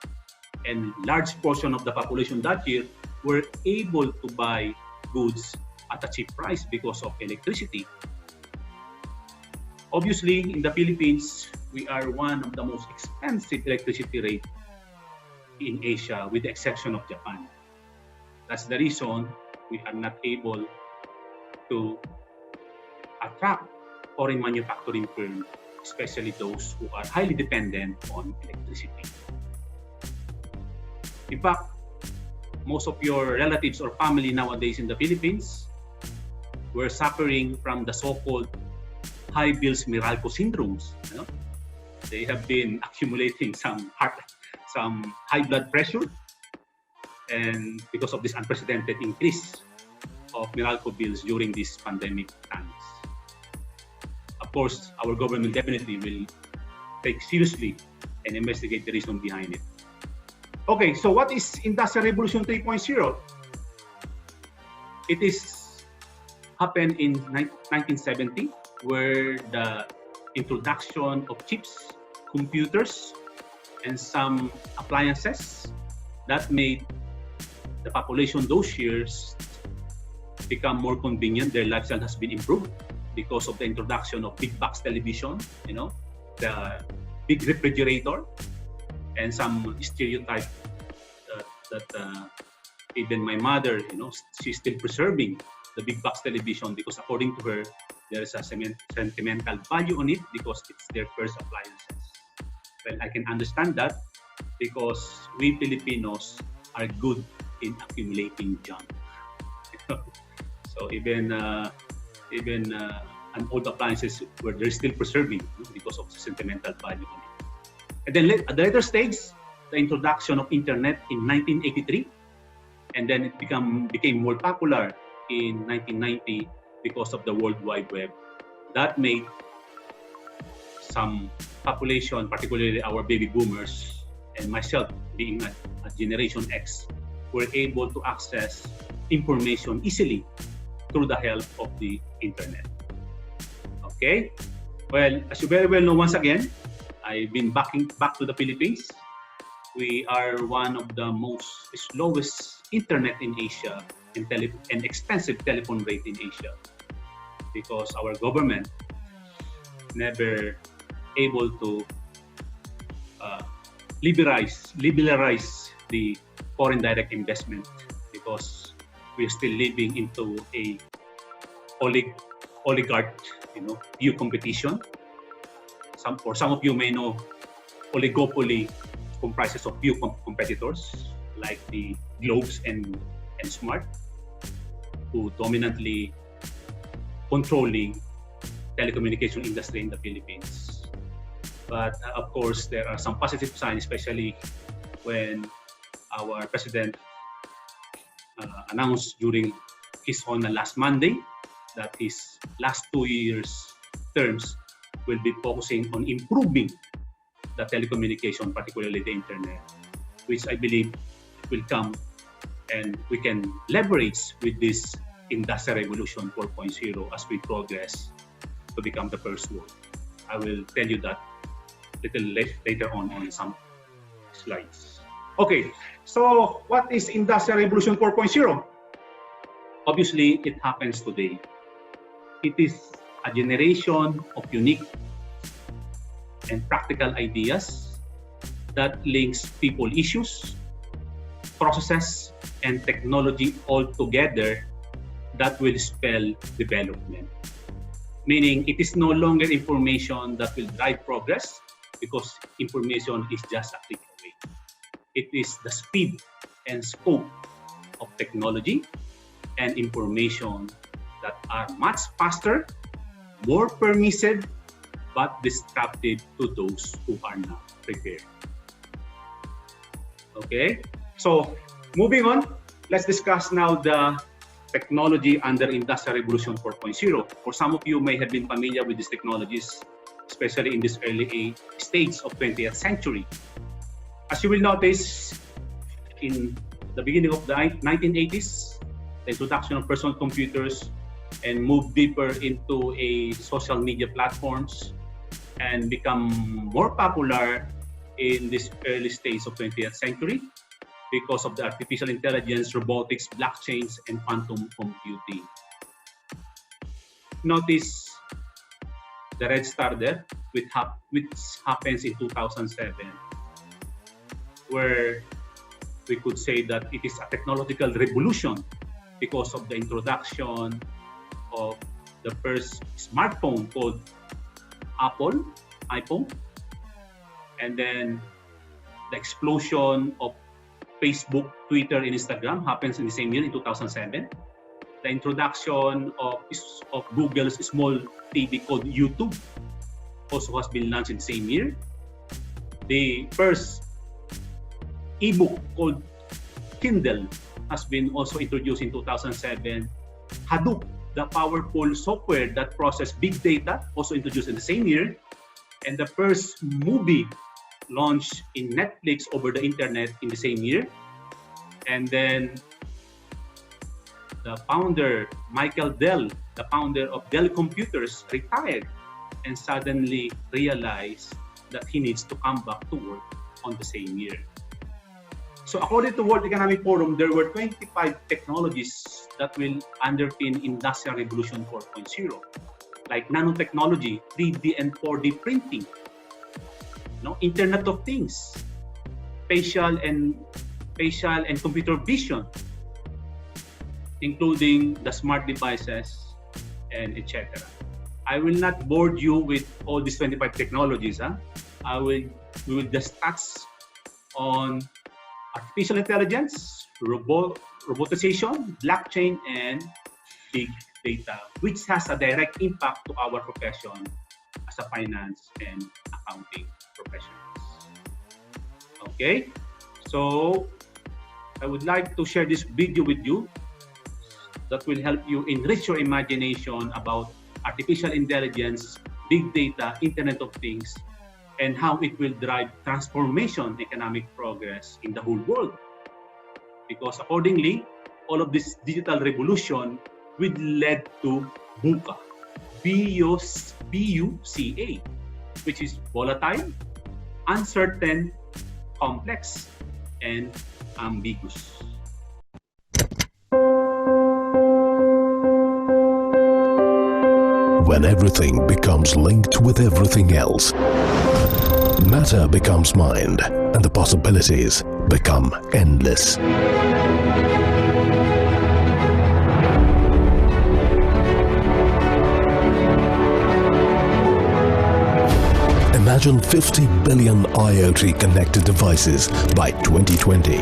and large portion of the population that year were able to buy goods at a cheap price because of electricity. Obviously, in the Philippines, we are one of the most expensive electricity rate in Asia, with the exception of Japan. That's the reason we are not able to attract foreign manufacturing firms, especially those who are highly dependent on electricity. In fact, most of your relatives or family nowadays in the Philippines were suffering from the so-called high bills Meralco syndromes. You know? They have been accumulating some high blood pressure, and because of this unprecedented increase of Meralco bills during these pandemic times. Of course, our government definitely will take seriously and investigate the reason behind it. Okay, so what is Industrial Revolution 3.0? It is happened in 1970, where the introduction of chips, computers, and some appliances that made the population those years become more convenient. Their lifestyle has been improved because of the introduction of big box television, you know, the big refrigerator, and some stereotype that even my mother, you know, she's still preserving the big box television because according to her, there is a sentimental value on it because it's their first appliances. Well, I can understand that because we Filipinos are good in accumulating junk. So even an old appliances where they're still preserving because of the sentimental value on it. And then at the later stage, the introduction of internet in 1983, and then it became more popular in 1990 because of the World Wide Web. That made some population, particularly our baby boomers and myself being a Generation X, were able to access information easily through the help of the internet. Okay, well, as you very well know, once again, I've been back to the Philippines. We are one of the most slowest internet in Asia and expensive telephone rate in Asia because our government never able to liberalize the foreign direct investment because we're still living into a oligarch, view competition. Some of you may know oligopoly comprises of few competitors like the Globes and Smart, who dominantly controlling telecommunication industry in the Philippines. But of course, there are some positive signs, especially when our president announced during his honor last Monday that his last 2 years terms will be focusing on improving the telecommunication, particularly the internet, which I believe will come and we can leverage with this Industrial Revolution 4.0 as we progress to become the first world. I will tell you that later on some slides. Okay, so what is Industrial Revolution 4.0? Obviously, it happens today. It is a generation of unique and practical ideas that links people issues, processes, and technology all together that will spell development. Meaning it is no longer information that will drive progress because information is just a click away. It is the speed and scope of technology and information that are much faster, more permissive, but disruptive to those who are not prepared. Okay, so moving on, let's discuss now the technology under Industrial Revolution 4.0. For some of you may have been familiar with these technologies, especially in this early stage of 20th century. As you will notice, in the beginning of the 1980s, the introduction of personal computers and move deeper into social media platforms and become more popular in this early stage of 20th century because of the artificial intelligence, robotics, blockchains, and quantum computing. Notice the red star there, which happens in 2007, where we could say that it is a technological revolution because of the introduction of the first smartphone called iPhone, and then the explosion of Facebook, Twitter, and Instagram happens in the same year, in 2007. The introduction of Google's small TV called YouTube also has been launched in the same year. The first ebook called Kindle has been also introduced in 2007. Hadoop, the powerful software that processes big data, also introduced in the same year. And the first movie launched in Netflix over the internet in the same year. And then the founder, Michael Dell, the founder of Dell Computers, retired and suddenly realized that he needs to come back to work on the same year. So according to World Economic Forum, there were 25 technologies that will underpin Industrial Revolution 4.0, like nanotechnology, 3D and 4D printing, Internet of Things, facial and computer vision, including the smart devices and etc. I will not bore you with all these 25 technologies. We will just touch on artificial intelligence, robotization, blockchain, and big data, which has a direct impact to our profession as a finance and accounting professionals. Okay, so I would like to share this video with you that will help you enrich your imagination about artificial intelligence, big data, Internet of Things, and how it will drive transformation, economic progress in the whole world. Because accordingly, all of this digital revolution will lead to VUCA, V-U-C-A, which is volatile, uncertain, complex, and ambiguous. When everything becomes linked with everything else, matter becomes mind, and the possibilities become endless. Imagine 50 billion IoT connected devices by 2020.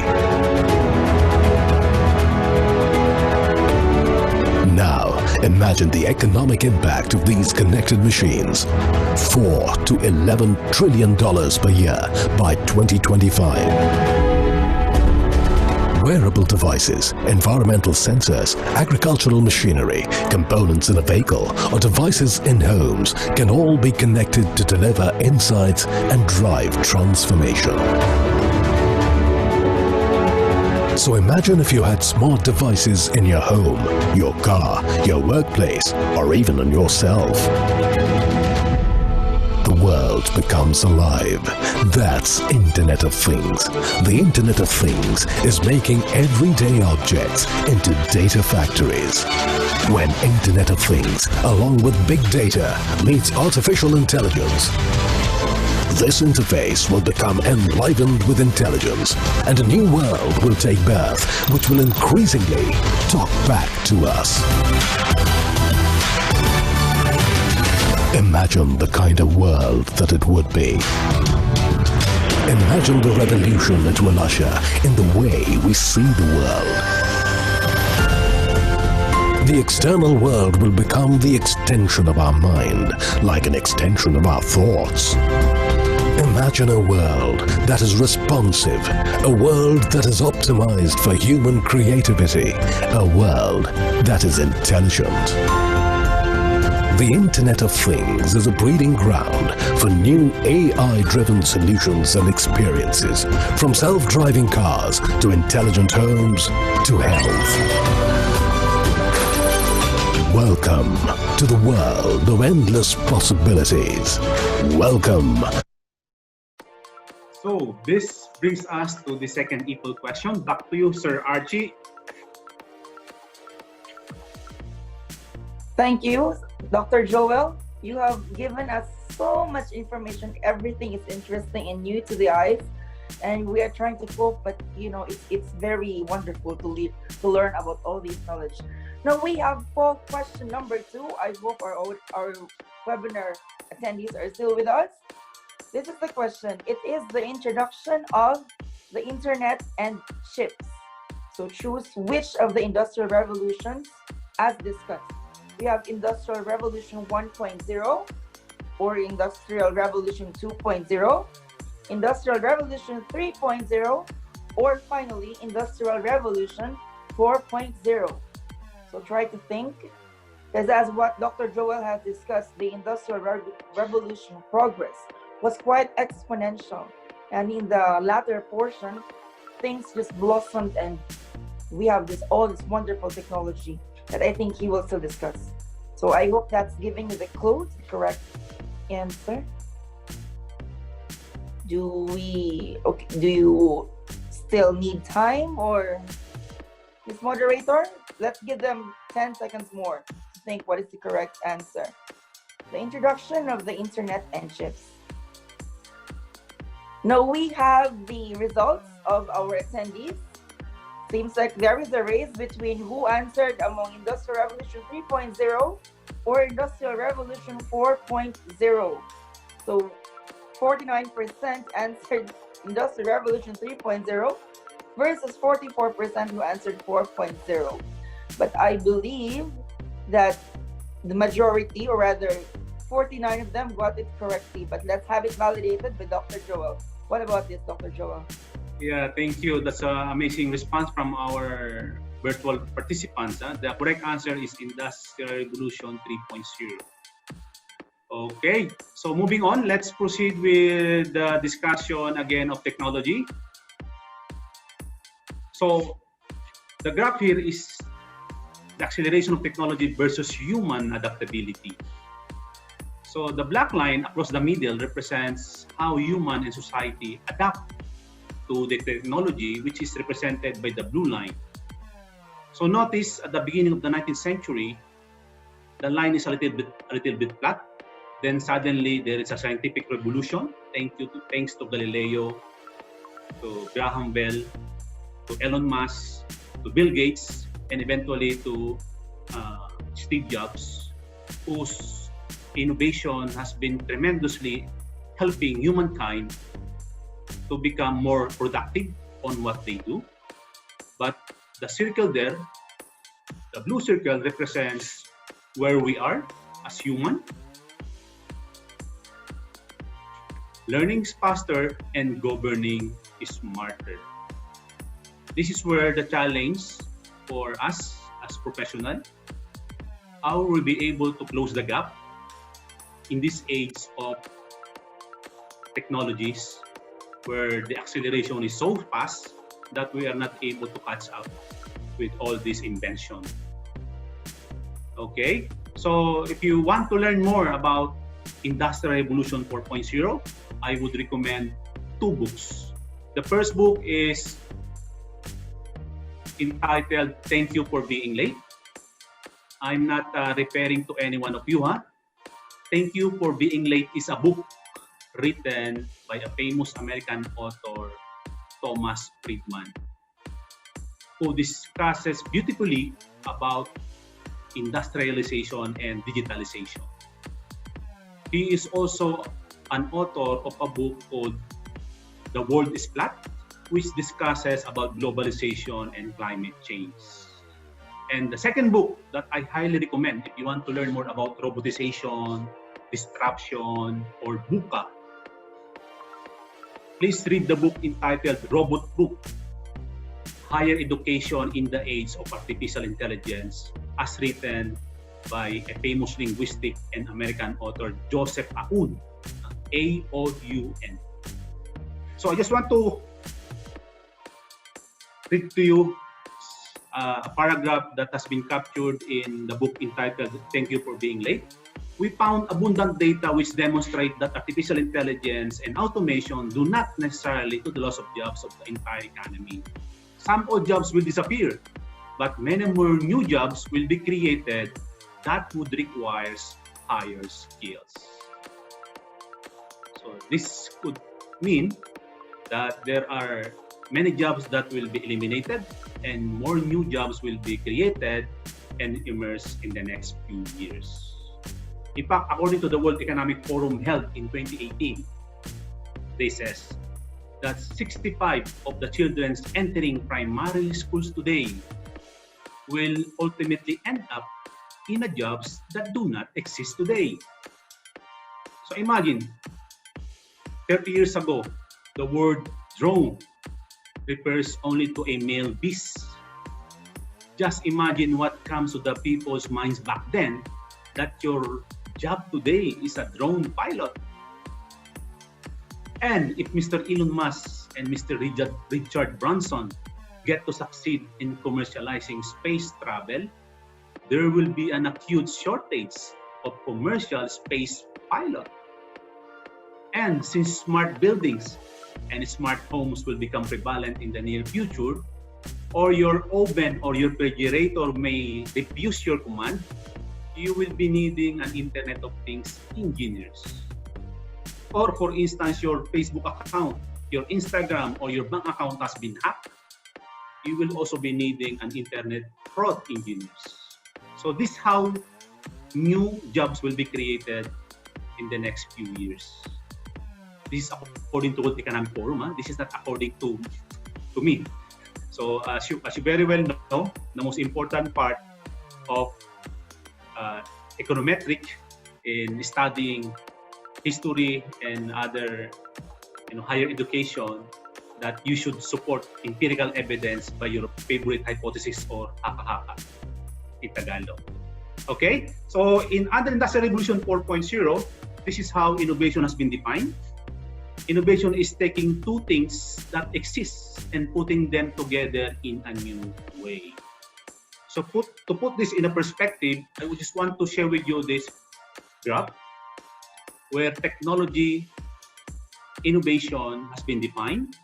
Now, imagine the economic impact of these connected machines. $4 to $11 trillion per year by 2025. Wearable devices, environmental sensors, agricultural machinery, components in a vehicle, or devices in homes can all be connected to deliver insights and drive transformation. So imagine if you had smart devices in your home, your car, your workplace, or even on yourself. The world becomes alive. That's Internet of Things. The Internet of Things is making everyday objects into data factories. When Internet of Things, along with big data, meets artificial intelligence, this interface will become enlivened with intelligence, and a new world will take birth, which will increasingly talk back to us. Imagine the kind of world that it would be. Imagine the revolution it will usher in the way we see the world. The external world will become the extension of our mind, like an extension of our thoughts. Imagine a world that is responsive, a world that is optimized for human creativity, a world that is intelligent. The Internet of Things is a breeding ground for new AI-driven solutions and experiences, from self-driving cars to intelligent homes to health. Welcome to the world of endless possibilities. Welcome. So this brings us to the second equal question. Back to you, Sir Archie. Thank you, Dr. Joel. You have given us so much information. Everything is interesting and new to the eyes, and we are trying to cope. But you know, it's very wonderful to learn about all these knowledge. Now we have poll question number 2. I hope our webinar attendees are still with us. This is the question. It is the introduction of the internet and chips. So choose which of the industrial revolutions as discussed. We have Industrial Revolution 1.0 or Industrial Revolution 2.0, Industrial Revolution 3.0, or finally Industrial Revolution 4.0. So try to think, because as what Dr. Joel has discussed, the Industrial Revolution progress was quite exponential, and in the latter portion, things just blossomed, and we have all this wonderful technology that I think he will still discuss. So I hope that's giving you the clue, the correct answer. Do you still need time, or Ms. Moderator? Let's give them 10 seconds more to think what is the correct answer. The introduction of the internet and chips. Now we have the results of our attendees. Seems like there is a race between who answered among Industrial Revolution 3.0 or Industrial Revolution 4.0. So 49% answered Industrial Revolution 3.0 versus 44% who answered 4.0. But I believe that the majority, or rather 49 of them, got it correctly. But let's have it validated by Dr. Joel. What about this, Dr. Joel? Yeah, thank you. That's an amazing response from our virtual participants. The correct answer is Industrial Revolution 3.0. Okay, so moving on, let's proceed with the discussion again of technology. So the graph here is the acceleration of technology versus human adaptability. So the black line across the middle represents how human and society adapt to the technology, which is represented by the blue line. So notice at the beginning of the 19th century, the line is a little bit flat. Then suddenly there is a scientific revolution, thanks to Galileo, to Graham Bell, to Elon Musk, to Bill Gates, and eventually to Steve Jobs, whose innovation has been tremendously helping humankind to become more productive on what they do. But the circle there, the blue circle, represents where we are as human. Learning is faster and governing is smarter. This is where the challenge for us as professionals, how will we be able to close the gap in this age of technologies where the acceleration is so fast that we are not able to catch up with all this invention. Okay, so if you want to learn more about Industrial Revolution 4.0, I would recommend two books. The first book is entitled Thank You for Being Late. I'm not referring to any one of you, huh? Thank You for Being Late is a book written by a famous American author, Thomas Friedman, who discusses beautifully about industrialization and digitalization. He is also an author of a book called The World is Flat, which discusses about globalization and climate change. And the second book that I highly recommend if you want to learn more about robotization, disruption, or VUCA, please read the book entitled Robot Book, Higher Education in the Age of Artificial Intelligence, as written by a famous linguistic and American author, Joseph Aoun, A-O-U-N. So I just want to read to you a paragraph that has been captured in the book entitled Thank You for Being Late. We found abundant data which demonstrate that artificial intelligence and automation do not necessarily to the loss of jobs of the entire economy. Some old jobs will disappear, but many more new jobs will be created that would require higher skills. So this could mean that there are many jobs that will be eliminated and more new jobs will be created and emerge in the next few years. In fact, according to the World Economic Forum held in 2018, they says that 65 of the children entering primary schools today will ultimately end up in a jobs that do not exist today. So imagine, 30 years ago, the word drone refers only to a male beast. Just imagine what comes to the people's minds back then, that your job today is a drone pilot. And if Mr. Elon Musk and Mr. Richard Branson get to succeed in commercializing space travel, there will be an acute shortage of commercial space pilots. And since smart buildings and smart homes will become prevalent in the near future, or your oven or your refrigerator may refuse your command, you will be needing an Internet of Things engineers. Or for instance, your Facebook account, your Instagram, or your bank account has been hacked, you will also be needing an Internet fraud engineers. So this is how new jobs will be created in the next few years. This is according to World Economic Forum. Huh? This is not according to me. So as you very well know, the most important part of econometric in studying history and other higher education, that you should support empirical evidence by your favorite hypothesis or haka-haka in Tagalog. Okay, so in under Industrial Revolution 4.0, this is how innovation has been defined. Innovation is taking two things that exist and putting them together in a new way. So to put this in a perspective, I would just want to share with you this graph where technology innovation has been defined,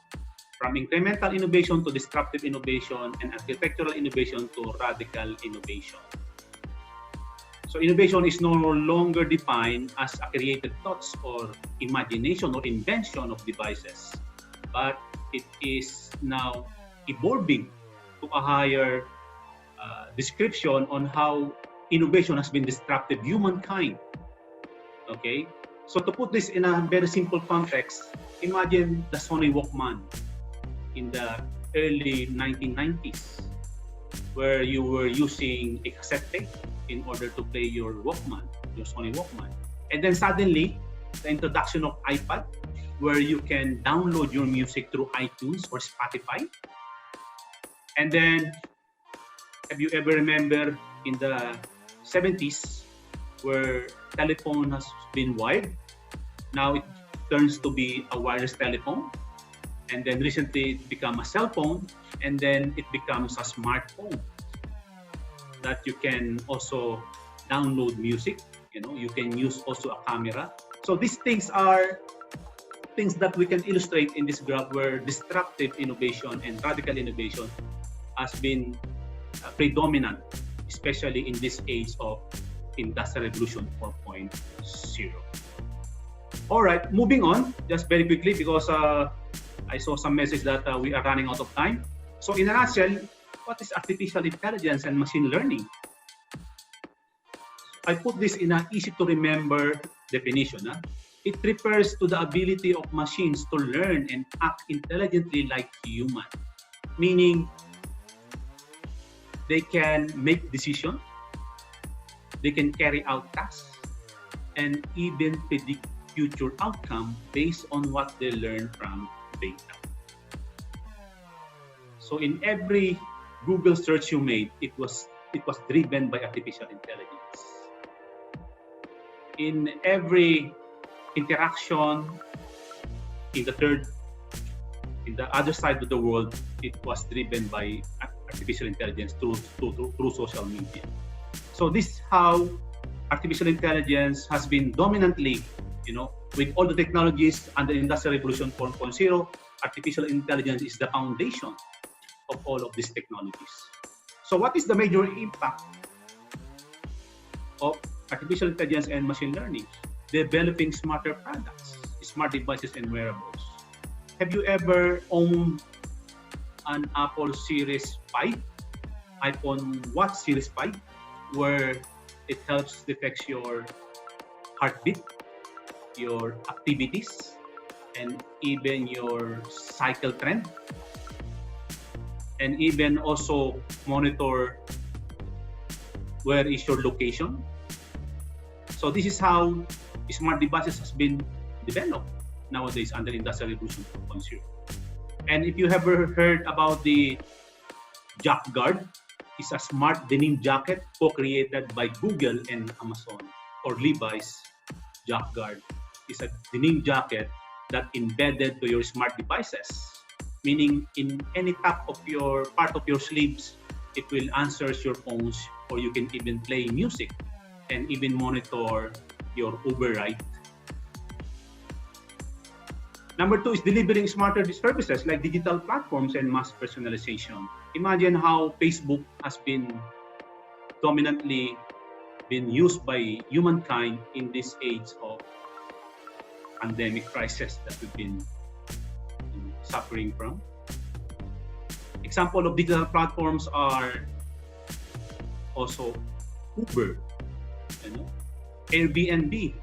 from incremental innovation to disruptive innovation and architectural innovation to radical innovation. So innovation is no longer defined as a creative thoughts or imagination or invention of devices, but it is now evolving to a higher description on how innovation has been disrupted humankind. Okay, so to put this in a very simple context, imagine the Sony Walkman in the early 1990s, where you were using a cassette tape in order to play your Walkman, your Sony Walkman. And then suddenly, the introduction of iPad, where you can download your music through iTunes or Spotify. And then, have you ever remember in the 70s, where telephone has been wired? Now it turns to be a wireless telephone. and then recently it became a cell phone, and then it becomes a smartphone that you can also download music. You can use also a camera. So these things are things that we can illustrate in this graph, where disruptive innovation and radical innovation has been predominant, especially in this age of Industrial Revolution 4.0. All right, moving on, just very quickly, because I saw some message that we are running out of time. So in a nutshell, what is artificial intelligence and machine learning? I put this in an easy to remember definition. It refers to the ability of machines to learn and act intelligently like human, meaning they can make decisions, they can carry out tasks, and even predict future outcome based on what they learn from data. So in every Google search you made, it was driven by artificial intelligence. In every interaction in the other side of the world, it was driven by artificial intelligence through social media. So this is how artificial intelligence has been dominantly, with all the technologies under Industrial Revolution 4.0, artificial intelligence is the foundation of all of these technologies. So what is the major impact of artificial intelligence and machine learning? Developing smarter products, smart devices, and wearables. Have you ever owned an Apple Series 5, iPhone Watch Series 5, where it helps detect your heartbeat, your activities, and even your cycle trend, and even also monitor where is your location? So this is how smart devices has been developed nowadays under Industrial Revolution 4.0. And if you have ever heard about the Jack Guard, it's a smart denim jacket co-created by Google and Amazon, or Levi's. Jack Guard is a denim jacket that embedded to your smart devices, meaning in any part of your sleeves, it will answer your phones, or you can even play music and even monitor your Uber ride. Number 2 is delivering smarter services like digital platforms and mass personalization. Imagine how Facebook has been dominantly been used by humankind in this age of pandemic crisis that we've been suffering from. Example of digital platforms are also Uber, Airbnb,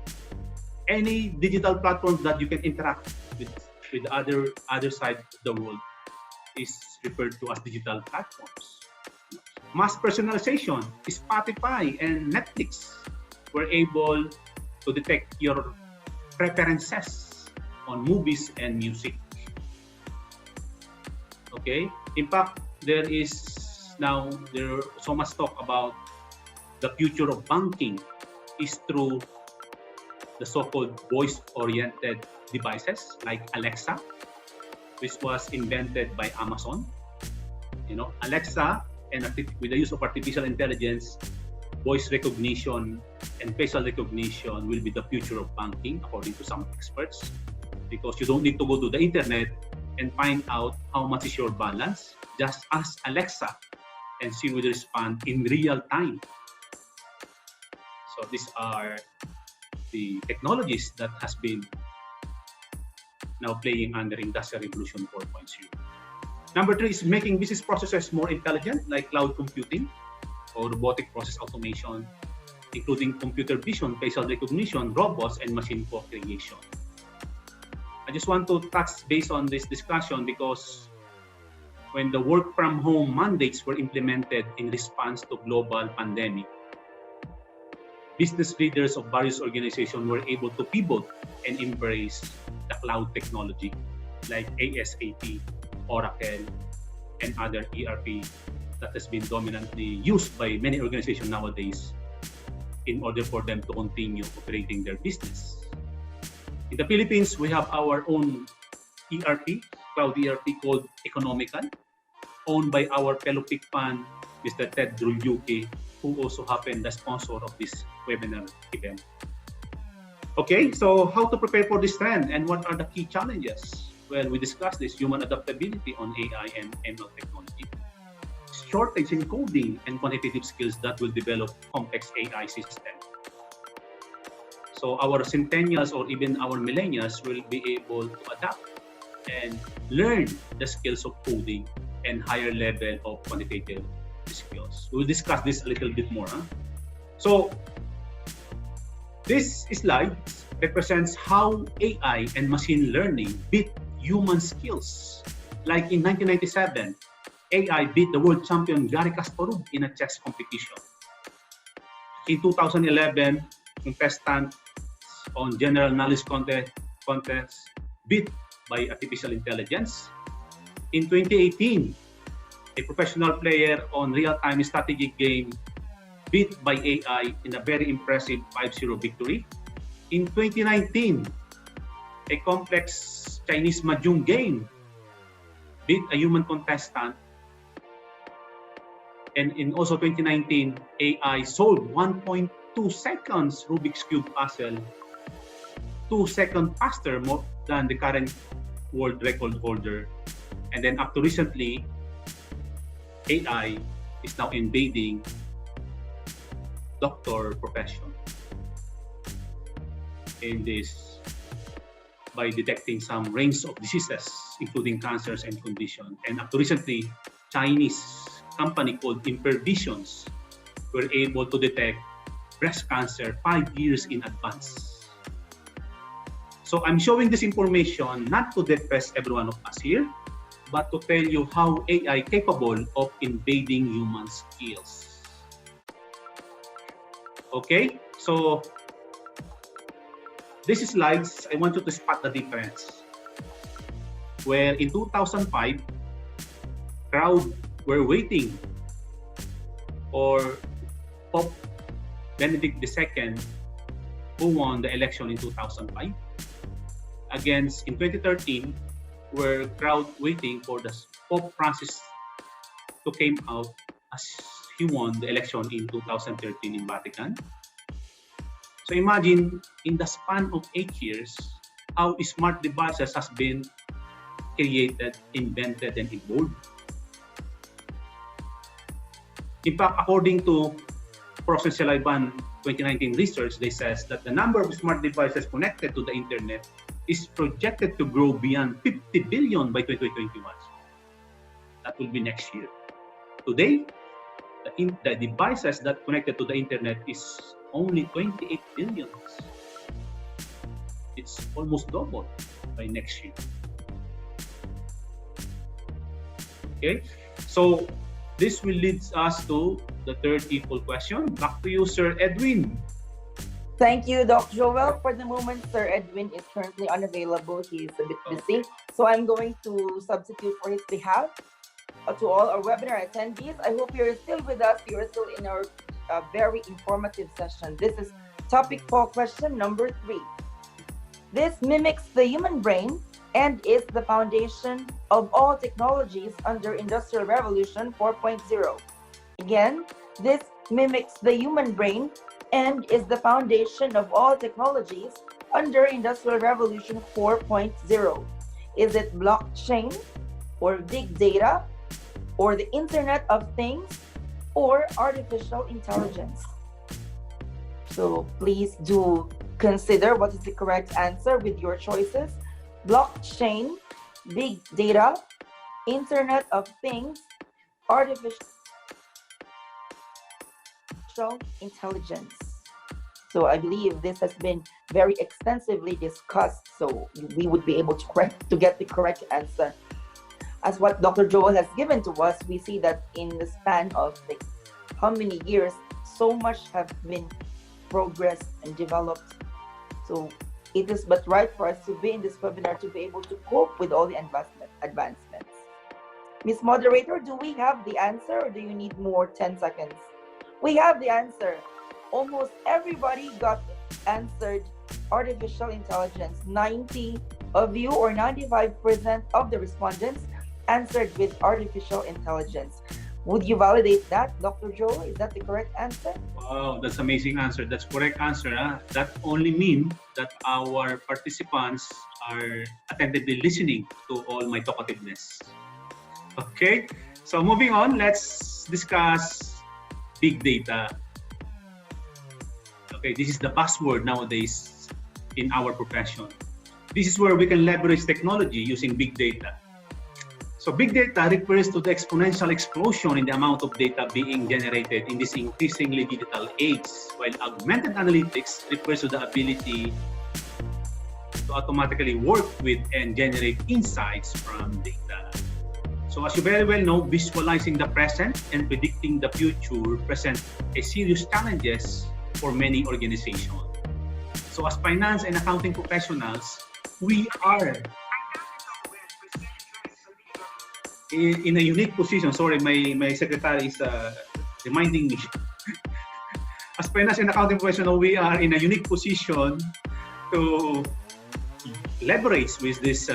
any digital platform that you can interact with other side of the world is referred to as digital platforms. Mass personalization, Spotify and Netflix were able to detect your preferences on movies and music. Okay, in fact, there so much talk about the future of banking is through the so-called voice-oriented devices like Alexa, which was invented by Amazon. Alexa, and with the use of artificial intelligence, voice recognition and facial recognition will be the future of banking, according to some experts, because you don't need to go to the internet and find out how much is your balance. Just ask Alexa and she will respond in real time. So these are the technologies that has been now playing under Industrial Revolution 4.0. Number 3 is making business processes more intelligent, like cloud computing or robotic process automation, including computer vision, facial recognition, robots, and machine co-creation. I just want to touch base on this discussion because when the work from home mandates were implemented in response to global pandemic, business leaders of various organizations were able to pivot and embrace the cloud technology like ASAP, Oracle, and other ERP that has been dominantly used by many organizations nowadays in order for them to continue operating their business. In the Philippines, we have our own ERP, cloud ERP called Economical, owned by our fellow PIC fan, Mr. Ted Drulyuki, who also happened the sponsor of this webinar event. Okay, so how to prepare for this trend and what are the key challenges? Well, we discussed this human adaptability on AI and ML technology, shortage in coding and quantitative skills that will develop complex AI systems. So our centennials or even our millennials will be able to adapt and learn the skills of coding and higher level of quantitative skills. We'll discuss this a little bit more. So this slide represents how AI and machine learning beat human skills. Like in 1997, AI beat the world champion Garry Kasparov in a chess competition. In 2011, contestants on general knowledge contest beat by artificial intelligence. In 2018, a professional player on real-time strategy game beat by AI in a very impressive 5-0 victory. In 2019, a complex Chinese mahjong game beat a human contestant. And in also 2019, AI solved 1.2 seconds Rubik's Cube puzzle, 2 seconds faster more than the current world record holder. And then up to recently, AI is now invading doctor profession in this by detecting some range of diseases, including cancers and conditions. And up to recently, Chinese company called Impervisions were able to detect breast cancer 5 years in advance. So I'm showing this information not to depress every one of us here, but to tell you how AI capable of invading human skills. Okay, so these slides, I want you to spot the difference. Where in 2005, crowd were waiting for Pope Benedict II, who won the election in 2005, against in 2013, were crowd waiting for the Pope Francis to came out as he won the election in 2013 in Vatican. So imagine in the span of 8 years, how smart devices has been created, invented, and evolved. In fact, according to Frost and Sullivan 2019 research, they says that the number of smart devices connected to the internet is projected to grow beyond 50 billion by 2021. That will be next year. Today, the devices that connected to the internet is only 28 billion. It's almost double by next year. Okay, so this will lead us to the third equal question. Back to you, Sir Edwin. Thank you, Dr. Joel. For the moment, Sir Edwin is currently unavailable. He is a bit busy. So I'm going to substitute for his behalf. To all our webinar attendees, I hope you're still with us. You're still in our very informative session. This is topic 4, question number 3. This mimics the human brain and is the foundation of all technologies under Industrial Revolution 4.0. Again, this mimics the human brain and is the foundation of all technologies under Industrial Revolution 4.0. Is it blockchain or big data or the Internet of Things or artificial intelligence? So please do consider what is the correct answer with your choices. Blockchain, big data, Internet of Things, artificial intelligence. So I believe this has been very extensively discussed, so we would be able to get the correct answer. As what Dr. Joel has given to us, we see that in the span of how many years, so much have been progressed and developed. So it is but right for us to be in this webinar to be able to cope with all the advancements. Miss Moderator, do we have the answer or do you need more 10 seconds? We have the answer. Almost everybody got answered artificial intelligence. 90 of you, or 95% of the respondents, answered with artificial intelligence. Would you validate that, Dr. Joe? Is that the correct answer? Wow, that's amazing answer. That's correct answer. That only means that our participants are attentively listening to all my talkativeness. Okay, so moving on, let's discuss big data. Okay, this is the buzzword nowadays in our profession. This is where we can leverage technology using big data. So big data refers to the exponential explosion in the amount of data being generated in this increasingly digital age, while augmented analytics refers to the ability to automatically work with and generate insights from data. So as you very well know, visualizing the present and predicting the future present a serious challenges for many organizations. So as finance and accounting professionals, we are in a unique position. Sorry, my secretary is reminding me. As finance and accounting professional, we are in a unique position to leverage with this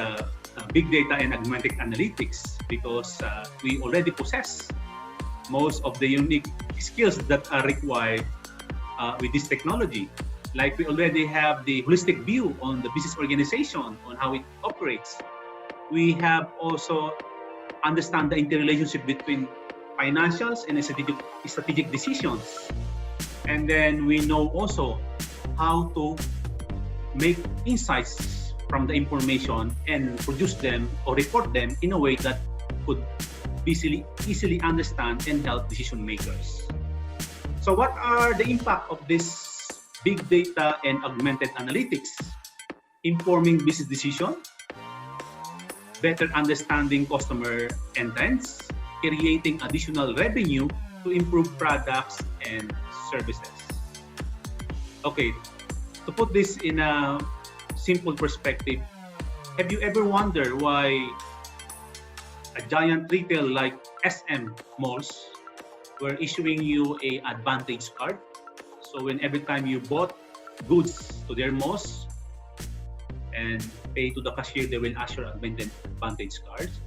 big data and augmented analytics, because we already possess most of the unique skills that are required with this technology. Like we already have the holistic view on the business organization, on how it operates. We have also understand the interrelationship between financials and strategic decisions. And then we know also how to make insights from the information and produce them or report them in a way that could easily understand and help decision makers. So what are the impact of this big data and augmented analytics? Informing business decision, better understanding customer intents, creating additional revenue to improve products and services. Okay, to put this in a simple perspective, have you ever wondered why a giant retail like SM malls were issuing you a advantage card? So when every time you bought goods to their malls and pay to the cashier, they will ask your advantage cards.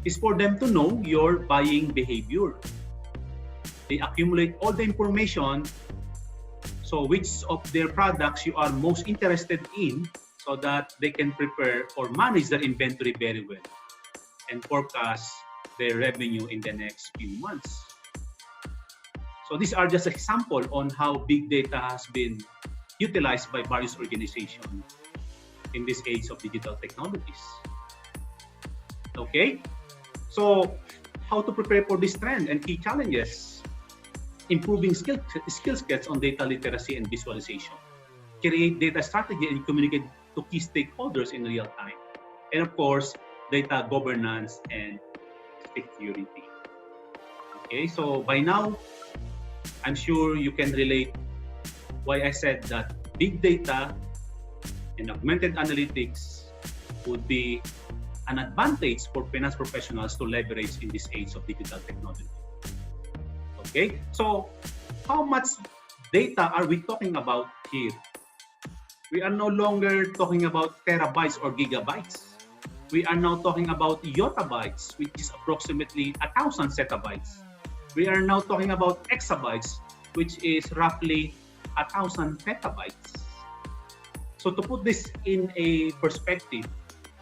It's for them to know your buying behavior. They accumulate all the information, so which of their products you are most interested in, so that they can prepare or manage their inventory very well and forecast their revenue in the next few months. So these are just examples on how big data has been utilized by various organizations in this age of digital technologies. Okay, so how to prepare for this trend and key challenges? Improving skill sets on data literacy and visualization. Create data strategy and communicate to key stakeholders in real time. And of course, data governance and security. Okay, so by now, I'm sure you can relate why I said that big data and augmented analytics would be an advantage for finance professionals to leverage in this age of digital technology. Okay, so how much data are we talking about here? We are no longer talking about terabytes or gigabytes. We are now talking about yottabytes, which is approximately 1,000 zettabytes. We are now talking about exabytes, which is roughly 1,000 petabytes. So to put this in a perspective,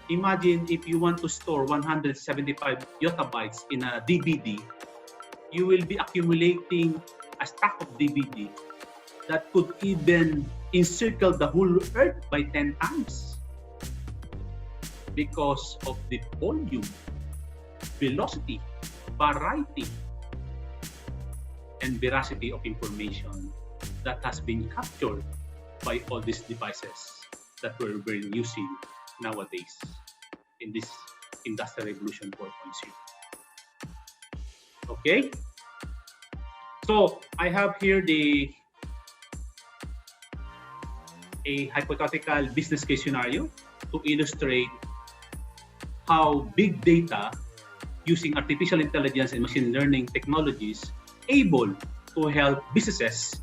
imagine if you want to store 175 yottabytes in a DVD, you will be accumulating a stack of DVD that could even encircle the whole earth by 10 times because of the volume, velocity, variety, and veracity of information that has been captured by all these devices that we're using nowadays in this Industrial Revolution 4.0. Okay, so I have here a hypothetical business case scenario to illustrate how big data using artificial intelligence and machine learning technologies able to help businesses,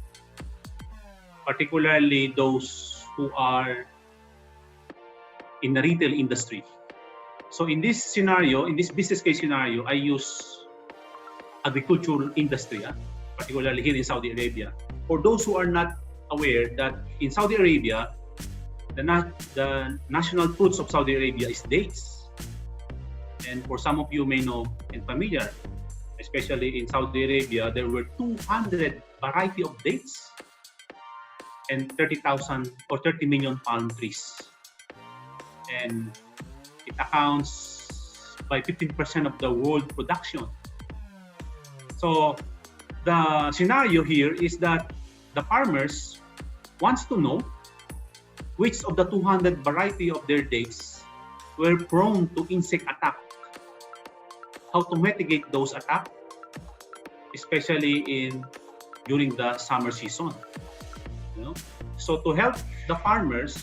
particularly those who are in the retail industry. So in this scenario, in this business case scenario, I use agricultural industry, particularly here in Saudi Arabia. For those who are not aware that in Saudi Arabia, the national fruits of Saudi Arabia is dates. And for some of you may know and familiar, especially in Saudi Arabia, there were 200 variety of dates and 30,000 or 30 million palm trees. And it accounts by 15% of the world production. So the scenario here is that the farmers wants to know which of the 200 variety of their dates were prone to insect attack. How to mitigate those attacks, especially during the summer season. So to help the farmers,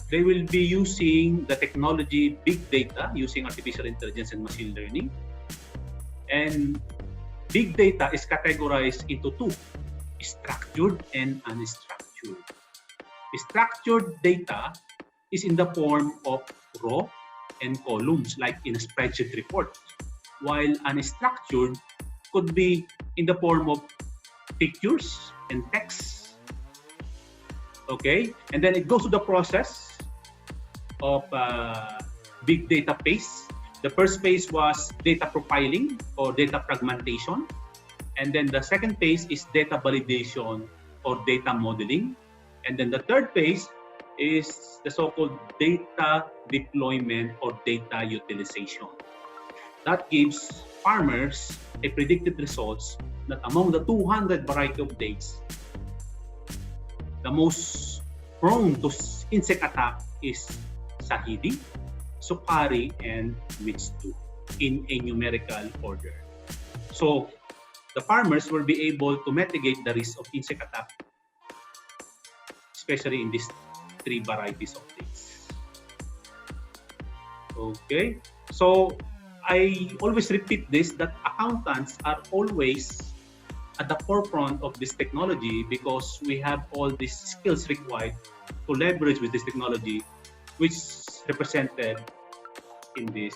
they will be using the technology big data, using artificial intelligence and machine learning. And big data is categorized into two: structured and unstructured. Structured data is in the form of raw and columns, like in a spreadsheet report, while unstructured could be in the form of pictures and text. Okay, and then it goes to the process of big data phase. The first phase was data profiling or data fragmentation, and then the second phase is data validation or data modeling, and then the third phase is the so-called data deployment or data utilization. That gives farmers a predicted results that among the 200 variety of dates, the most prone to insect attack is Sahidi, Sukari, and Mitsu in a numerical order. So the farmers will be able to mitigate the risk of insect attack, especially in these three varieties of dates. Okay, so I always repeat this, that accountants are always at the forefront of this technology because we have all these skills required to leverage with this technology, which is represented in these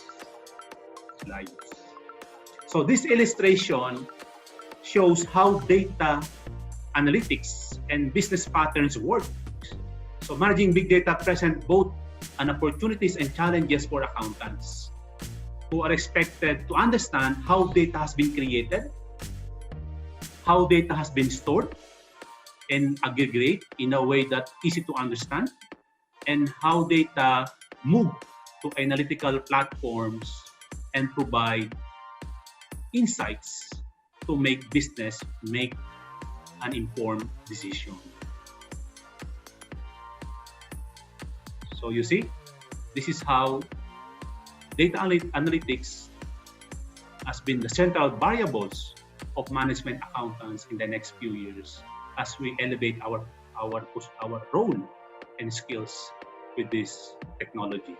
slides. So this illustration shows how data analytics and business patterns work. So managing big data presents both an opportunities and challenges for accountants who are expected to understand how data has been created, how data has been stored and aggregate in a way that's easy to understand, and how data move to analytical platforms and provide insights to make business make an informed decision. So you see, this is how data analytics has been the central variables of management accountants in the next few years as we elevate our role and skills with this technology.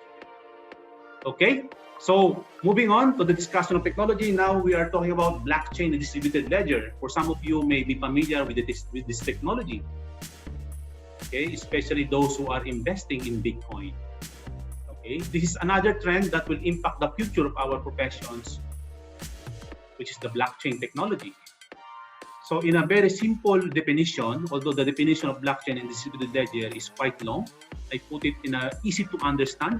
Okay, so moving on to the discussion of technology, now we are talking about blockchain and distributed ledger. For some of you may be familiar with this technology, okay, especially those who are investing in Bitcoin. Okay, this is another trend that will impact the future of our professions, which is the blockchain technology. So in a very simple definition, although the definition of blockchain and distributed ledger is quite long, I put it in a easy to understand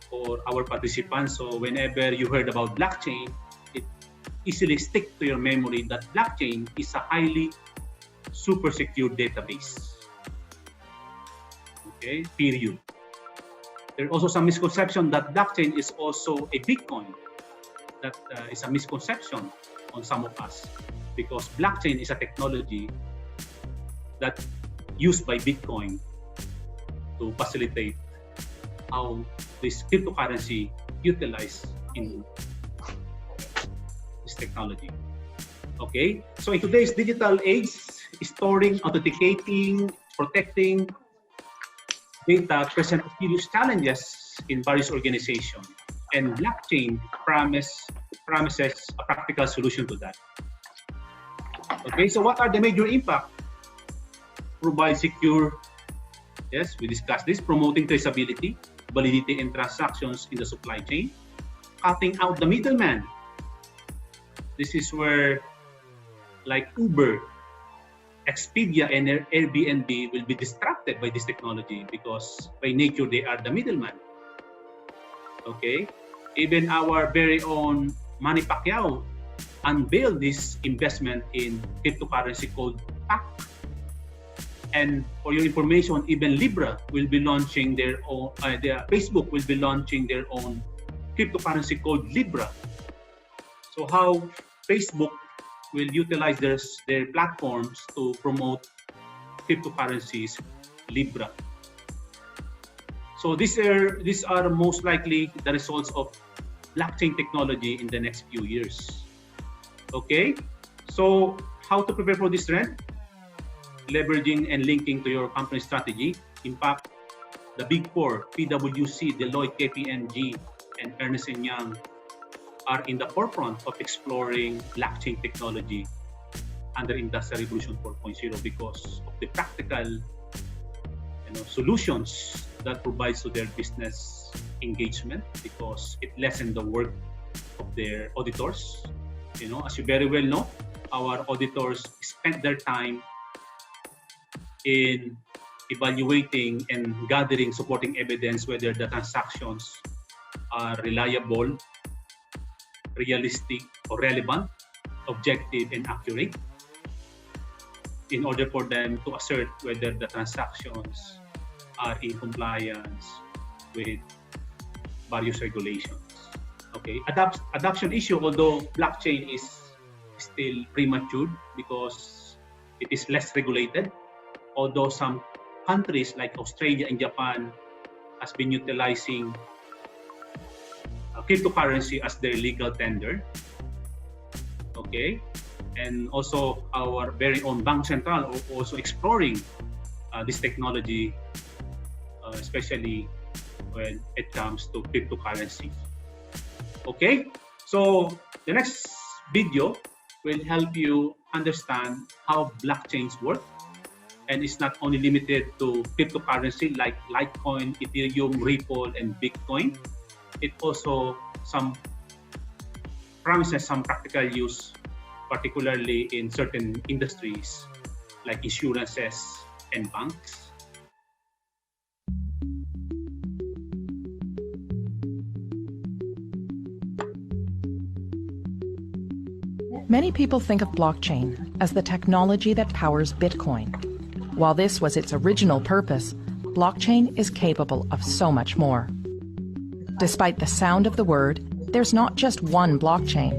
for our participants. So whenever you heard about blockchain, it easily stick to your memory that blockchain is a highly super secure database. Okay, period. There's also some misconception that blockchain is also a Bitcoin. That is a misconception on some of us, because blockchain is a technology that used by Bitcoin to facilitate how this cryptocurrency utilized in this technology. Okay, so in today's digital age, storing, authenticating, protecting data present serious challenges in various organizations, and blockchain promises a practical solution to that. Okay, so what are the major impacts? Provide secure Yes, we discussed this, promoting traceability, validity, and transactions in the supply chain, cutting out the middleman. This is where, like Uber, Expedia, and Airbnb will be distracted by this technology because by nature they are the middleman. Okay, even our very own Manny Pacquiao unveiled this investment in cryptocurrency called PAC. And for your information, even Libra will be launching their own, Facebook will be launching their own cryptocurrency called Libra. So how Facebook will utilize their platforms to promote cryptocurrencies, Libra. So these are most likely the results of blockchain technology in the next few years. Okay, so how to prepare for this trend? Leveraging and linking to your company strategy. In fact, the Big Four, PwC, Deloitte, KPMG, and Ernst & Young are in the forefront of exploring blockchain technology under Industrial Revolution 4.0 because of the practical solutions that provides to their business engagement, because it lessens the work of their auditors. As you very well know, our auditors spend their time in evaluating and gathering supporting evidence whether the transactions are reliable, realistic, or relevant, objective, and accurate in order for them to assert whether the transactions are in compliance with various regulations. Okay, adoption issue, although blockchain is still premature because it is less regulated, although some countries like Australia and Japan has been utilizing cryptocurrency as their legal tender. Okay, and also our very own Bank Central are also exploring this technology, especially when it comes to cryptocurrency. Okay, so the next video will help you understand how blockchains work, and it's not only limited to cryptocurrency like Litecoin, Ethereum, Ripple, and Bitcoin. It also promises some practical use, particularly in certain industries like insurances and banks. Many people think of blockchain as the technology that powers Bitcoin. While this was its original purpose, blockchain is capable of so much more. Despite the sound of the word, there's not just one blockchain.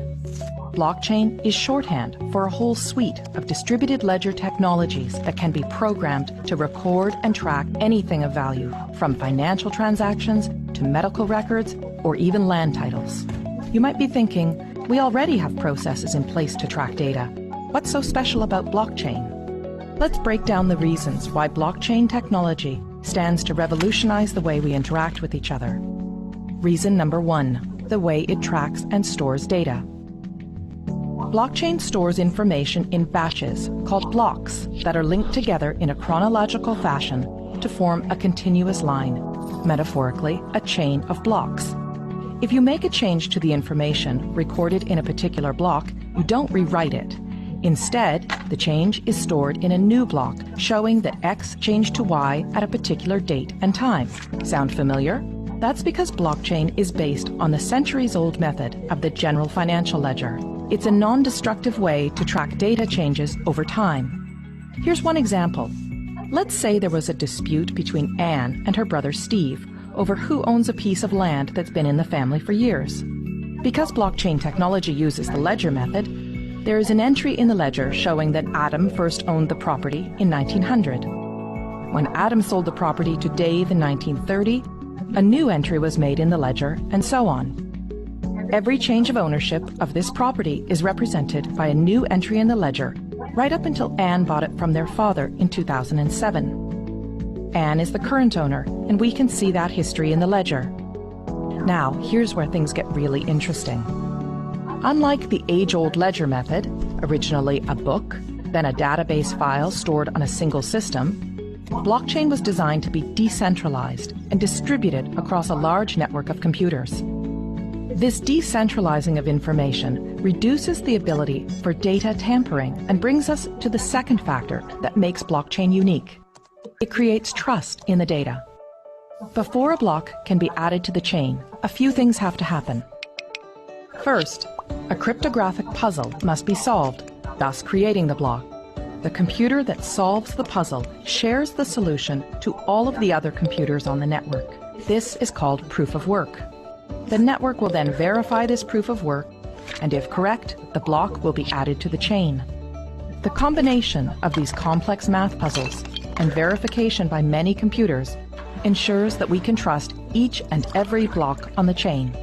Blockchain is shorthand for a whole suite of distributed ledger technologies that can be programmed to record and track anything of value, from financial transactions to medical records or even land titles. You might be thinking, we already have processes in place to track data. What's so special about blockchain? Let's break down the reasons why blockchain technology stands to revolutionize the way we interact with each other. Reason number one, the way it tracks and stores data. Blockchain stores information in batches called blocks that are linked together in a chronological fashion to form a continuous line, metaphorically, a chain of blocks. If you make a change to the information recorded in a particular block, you don't rewrite it. Instead, the change is stored in a new block showing that X changed to Y at a particular date and time. Sound familiar? That's because blockchain is based on the centuries-old method of the general financial ledger. It's a non-destructive way to track data changes over time. Here's one example. Let's say there was a dispute between Anne and her brother Steve over who owns a piece of land that's been in the family for years. Because blockchain technology uses the ledger method, there is an entry in the ledger showing that Adam first owned the property in 1900. When Adam sold the property to Dave in 1930, a new entry was made in the ledger, and so on. Every change of ownership of this property is represented by a new entry in the ledger, right up until Anne bought it from their father in 2007. Anne is the current owner, and we can see that history in the ledger. Now, here's where things get really interesting. Unlike the age-old ledger method, originally a book, then a database file stored on a single system, Blockchain was designed to be decentralized and distributed across a large network of computers. This decentralizing of information reduces the ability for data tampering and brings us to the second factor that makes blockchain unique. It creates trust in the data. Before a block can be added to the chain, a few things have to happen. First, a cryptographic puzzle must be solved, thus creating the block. The computer that solves the puzzle shares the solution to all of the other computers on the network. This is called proof of work. The network will then verify this proof of work, and if correct, the block will be added to the chain. The combination of these complex math puzzles and verification by many computers ensures that we can trust each and every block on the chain.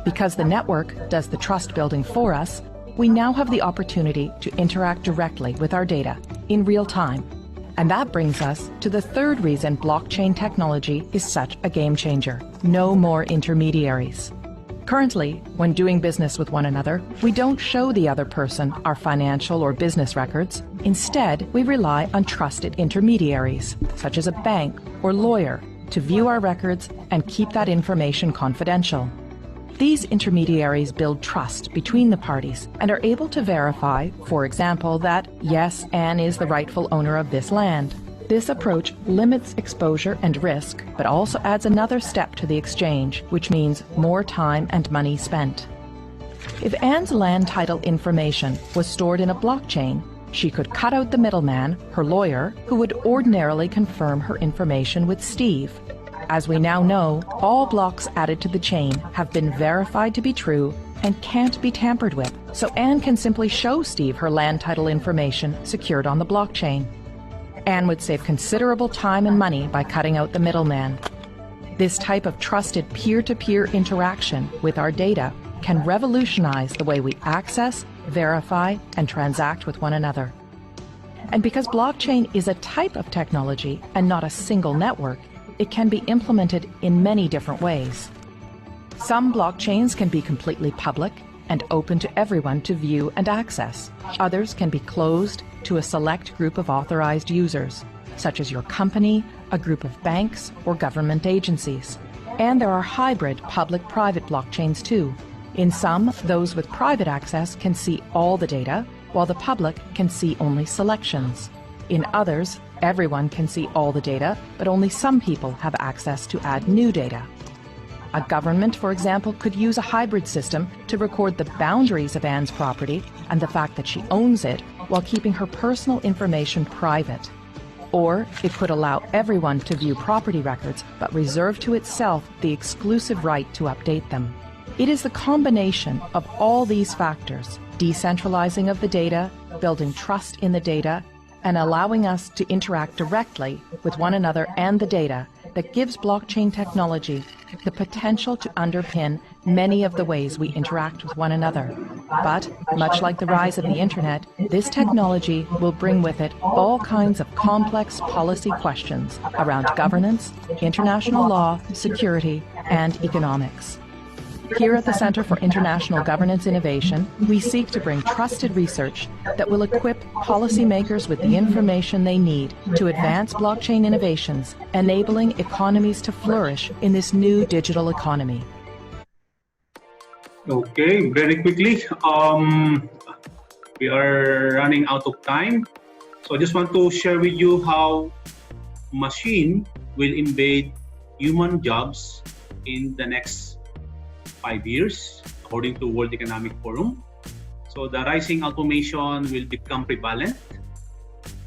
Because the network does the trust building for us, we now have the opportunity to interact directly with our data in real time. And that brings us to the third reason blockchain technology is such a game changer. No more intermediaries. Currently, when doing business with one another, we don't show the other person our financial or business records. Instead, we rely on trusted intermediaries, such as a bank or lawyer, to view our records and keep that information confidential. These intermediaries build trust between the parties and are able to verify, for example, that, yes, Anne is the rightful owner of this land. This approach limits exposure and risk, but also adds another step to the exchange, which means more time and money spent. If Anne's land title information was stored in a blockchain, she could cut out the middleman, her lawyer, who would ordinarily confirm her information with Steve. As we now know, all blocks added to the chain have been verified to be true and can't be tampered with, so Anne can simply show Steve her land title information secured on the blockchain. Anne would save considerable time and money by cutting out the middleman. This type of trusted peer-to-peer interaction with our data can revolutionize the way we access, verify, and transact with one another. And because blockchain is a type of technology and not a single network, it can be implemented in many different ways. Some blockchains can be completely public and open to everyone to view and access. Others can be closed to a select group of authorized users, such as your company, a group of banks, or government agencies. And there are hybrid public-private blockchains too. In some, those with private access can see all the data, while the public can see only selections. In others, everyone can see all the data, but only some people have access to add new data. A government, for example, could use a hybrid system to record the boundaries of Anne's property and the fact that she owns it while keeping her personal information private. Or it could allow everyone to view property records, but reserve to itself the exclusive right to update them. It is the combination of all these factors, decentralizing of the data, building trust in the data, and allowing us to interact directly with one another and the data that gives blockchain technology the potential to underpin many of the ways we interact with one another. But, much like the rise of the internet, this technology will bring with it all kinds of complex policy questions around governance, international law, security, and economics. Here at the Center for International Governance Innovation, we seek to bring trusted research that will equip policymakers with the information they need to advance blockchain innovations, enabling economies to flourish in this new digital economy. Okay, very quickly, we are running out of time. So I just want to share with you how machine will invade human jobs in the next 5 years, according to World Economic Forum. So the rising automation will become prevalent,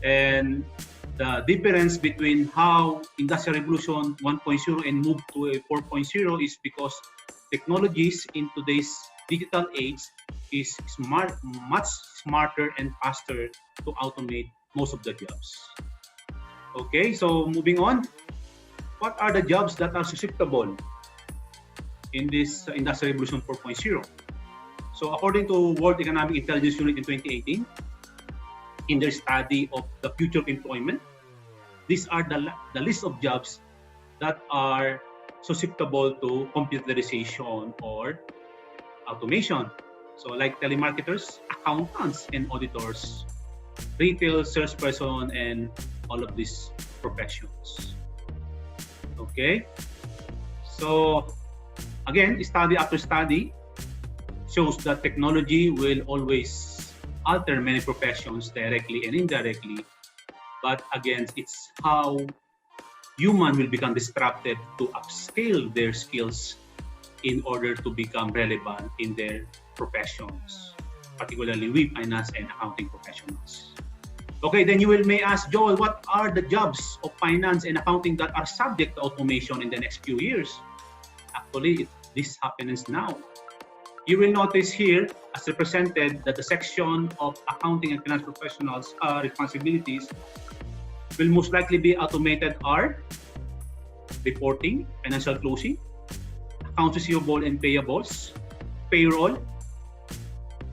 and the difference between how Industrial Revolution 1.0 and move to a 4.0 is because technologies in today's digital age is much smarter and faster to automate most of the jobs. Okay, so moving on, what are the jobs that are susceptible in this Industrial Revolution 4.0. So according to World Economic Intelligence Unit in 2018, in their study of the future of employment, these are the list of jobs that are susceptible to computerization or automation. So like telemarketers, accountants and auditors, retail salesperson, and all of these professions. Okay, so again, study after study shows that technology will always alter many professions directly and indirectly, but again, it's how human will become disrupted to upscale their skills in order to become relevant in their professions, particularly we finance and accounting professionals. Okay, then you may ask, Joel, what are the jobs of finance and accounting that are subject to automation in the next few years? Actually, this happens now. You will notice here, as represented, that the section of accounting and finance professionals' responsibilities will most likely be automated are reporting, financial closing, accounts receivable and payables, payroll,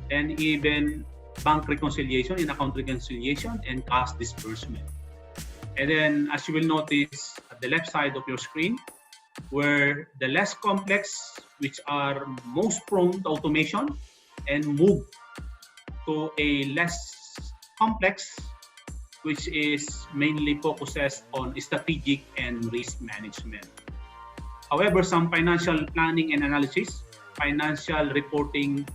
and even bank reconciliation and account reconciliation and cash disbursement. And then, as you will notice at the left side of your screen, where the less complex, which are most prone to automation, and move to a less complex, which is mainly focuses on strategic and risk management. However, some financial planning and analysis, financial reporting,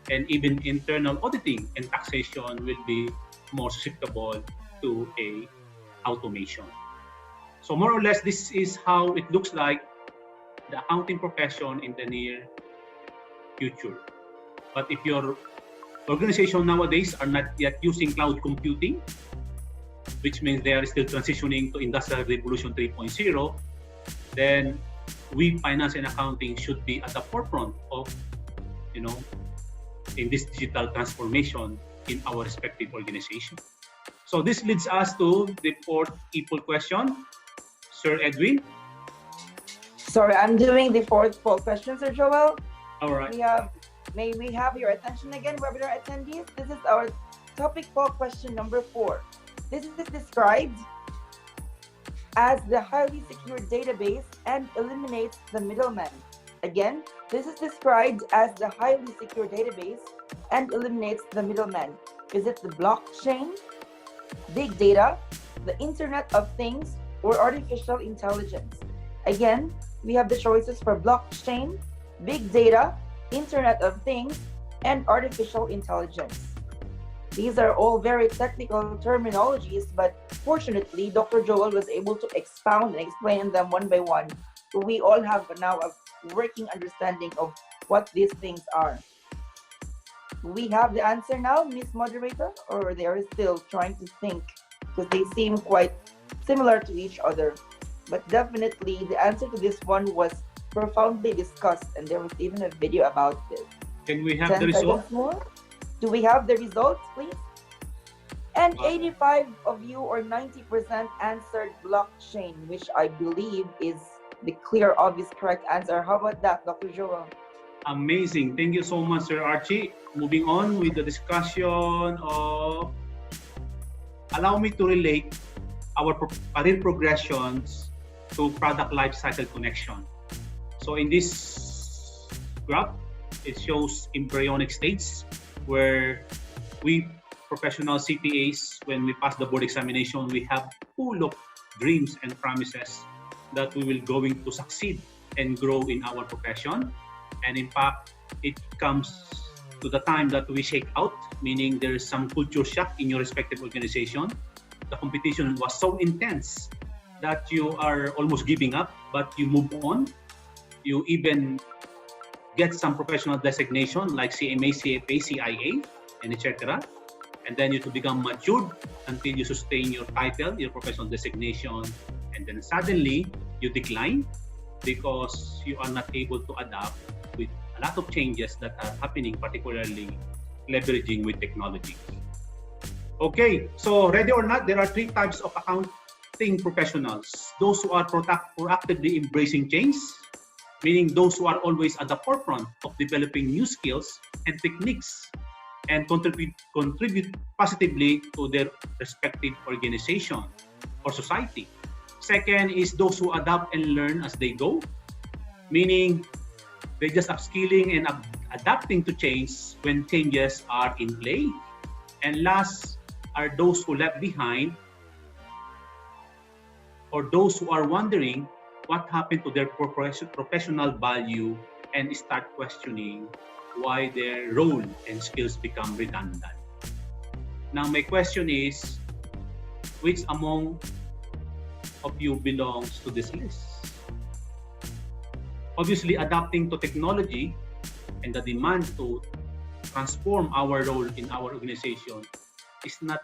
and even internal auditing and taxation will be more susceptible to a automation. So more or less, this is how it looks like the accounting profession in the near future. But if your organization nowadays are not yet using cloud computing, which means they are still transitioning to Industrial Revolution 3.0, then we finance and accounting should be at the forefront of, in this digital transformation in our respective organization. So this leads us to the fourth equal question. Sir Edwin? Sorry, I'm doing the fourth poll question, Sir Joel. All right. May we have your attention again, webinar attendees? This is our topic poll question number 4. This is described as the highly secure database and eliminates the middleman. Again, this is described as the highly secure database and eliminates the middleman. Is it the blockchain, big data, the Internet of Things, or artificial intelligence? Again, we have the choices for blockchain, big data, Internet of Things, and artificial intelligence. These are all very technical terminologies, but fortunately, Dr. Joel was able to expound and explain them one by one. So we all have now a working understanding of what these things are. We have the answer now, Miss Moderator, or they are still trying to think because they seem quite similar to each other. But definitely the answer to this one was profoundly discussed, and there was even a video about this. Can we have the result? More? Do we have the results, please? And 85 of you, or 90%, answered blockchain, which I believe is the clear, obvious, correct answer. How about that, Dr. Joel? Amazing. Thank you so much, Sir Archie. Moving on with the discussion of, allow me to relate our career progressions to product life cycle connection. So in this graph, it shows embryonic stages where we professional CPAs, when we pass the board examination, we have full of dreams and promises that we will going to succeed and grow in our profession. And in fact, it comes to the time that we shake out, meaning there is some culture shock in your respective organization. The competition was so intense that you are almost giving up, but you move on. You even get some professional designation like CMA, CPA, CIA, and etc. And then you to become matured until you sustain your title, your professional designation, and then suddenly you decline because you are not able to adapt with a lot of changes that are happening, particularly leveraging with technology. Okay, so ready or not, there are 3 types of accounting professionals. Those who are proactively embracing change, meaning those who are always at the forefront of developing new skills and techniques and contribute positively to their respective organization or society. Second is those who adapt and learn as they go, meaning they're just upskilling and adapting to change when changes are in play. And last are those who left behind or those who are wondering what happened to their professional value and start questioning why their role and skills become redundant. Now, my question is, which among of you belongs to this list? Obviously, adapting to technology and the demand to transform our role in our organization is not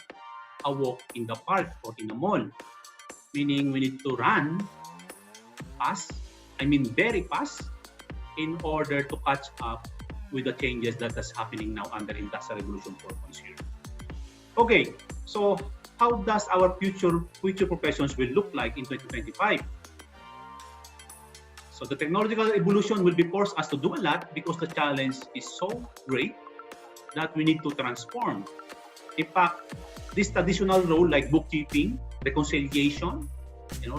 a walk in the park or in a mall, meaning we need to run fast, very fast, in order to catch up with the changes that is happening now under Industrial Revolution 4.0. Okay, so how does our future professions will look like in 2025? So the technological evolution will be forced us to do a lot because the challenge is so great that we need to transform. In fact, this traditional role like bookkeeping, reconciliation,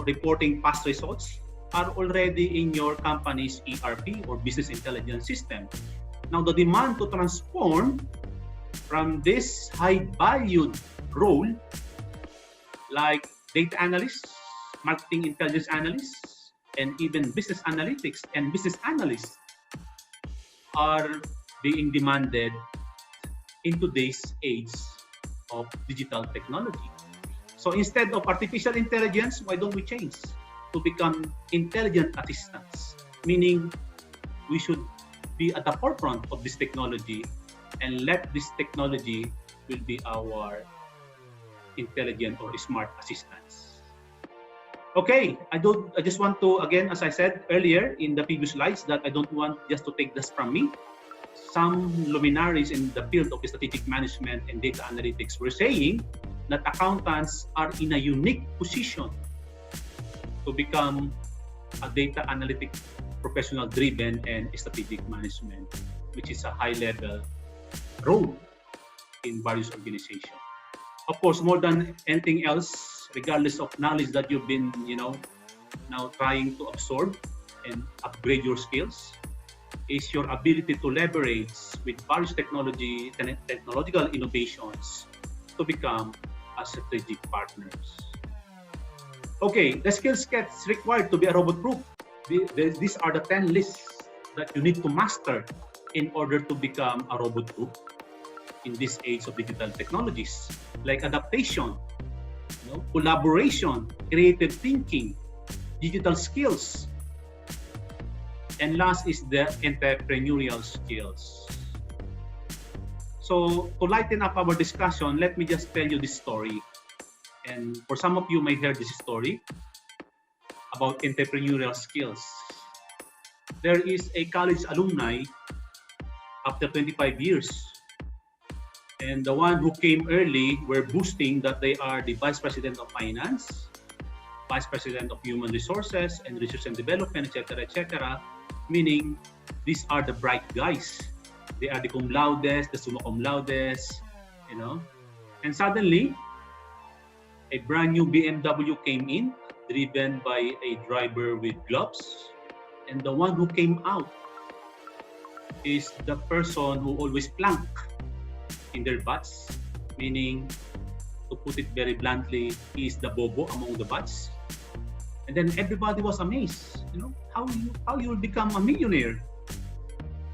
reporting past results are already in your company's ERP or business intelligence system. Now the demand to transform from this high-valued role like data analysts, marketing intelligence analysts, and even business analytics and business analysts are being demanded in today's age of digital technology. So instead of artificial intelligence, why don't we change to become intelligent assistants? Meaning we should be at the forefront of this technology and let this technology will be our intelligent or smart assistants. Okay, I just want to, again, as I said earlier in the previous slides, that I don't want just to take this from me. Some luminaries in the field of strategic management and data analytics were saying that accountants are in a unique position to become a data analytic professional driven and strategic management, which is a high level role in various organizations. Of course, more than anything else, regardless of knowledge that you've been, now trying to absorb and upgrade your skills, is your ability to leverage with various technological innovations to become a strategic partners. Okay, the skill sets required to be a robot proof. These are the 10 lists that you need to master in order to become a robot proof in this age of digital technologies, like adaptation, collaboration, creative thinking, digital skills, and last is the entrepreneurial skills. So to lighten up our discussion, let me just tell you this story. And for some of you may hear this story about entrepreneurial skills. There is a college alumni after 25 years. And the one who came early were boasting that they are the Vice President of Finance, Vice President of Human Resources and Research and Development, etc., meaning these are the bright guys. They are the cum laudes, the summa cum laudes, And suddenly, a brand new BMW came in, driven by a driver with gloves. And the one who came out is the person who always plank in their butts, meaning, to put it very bluntly, he is the bobo among the butts. And then everybody was amazed, how you will become a millionaire.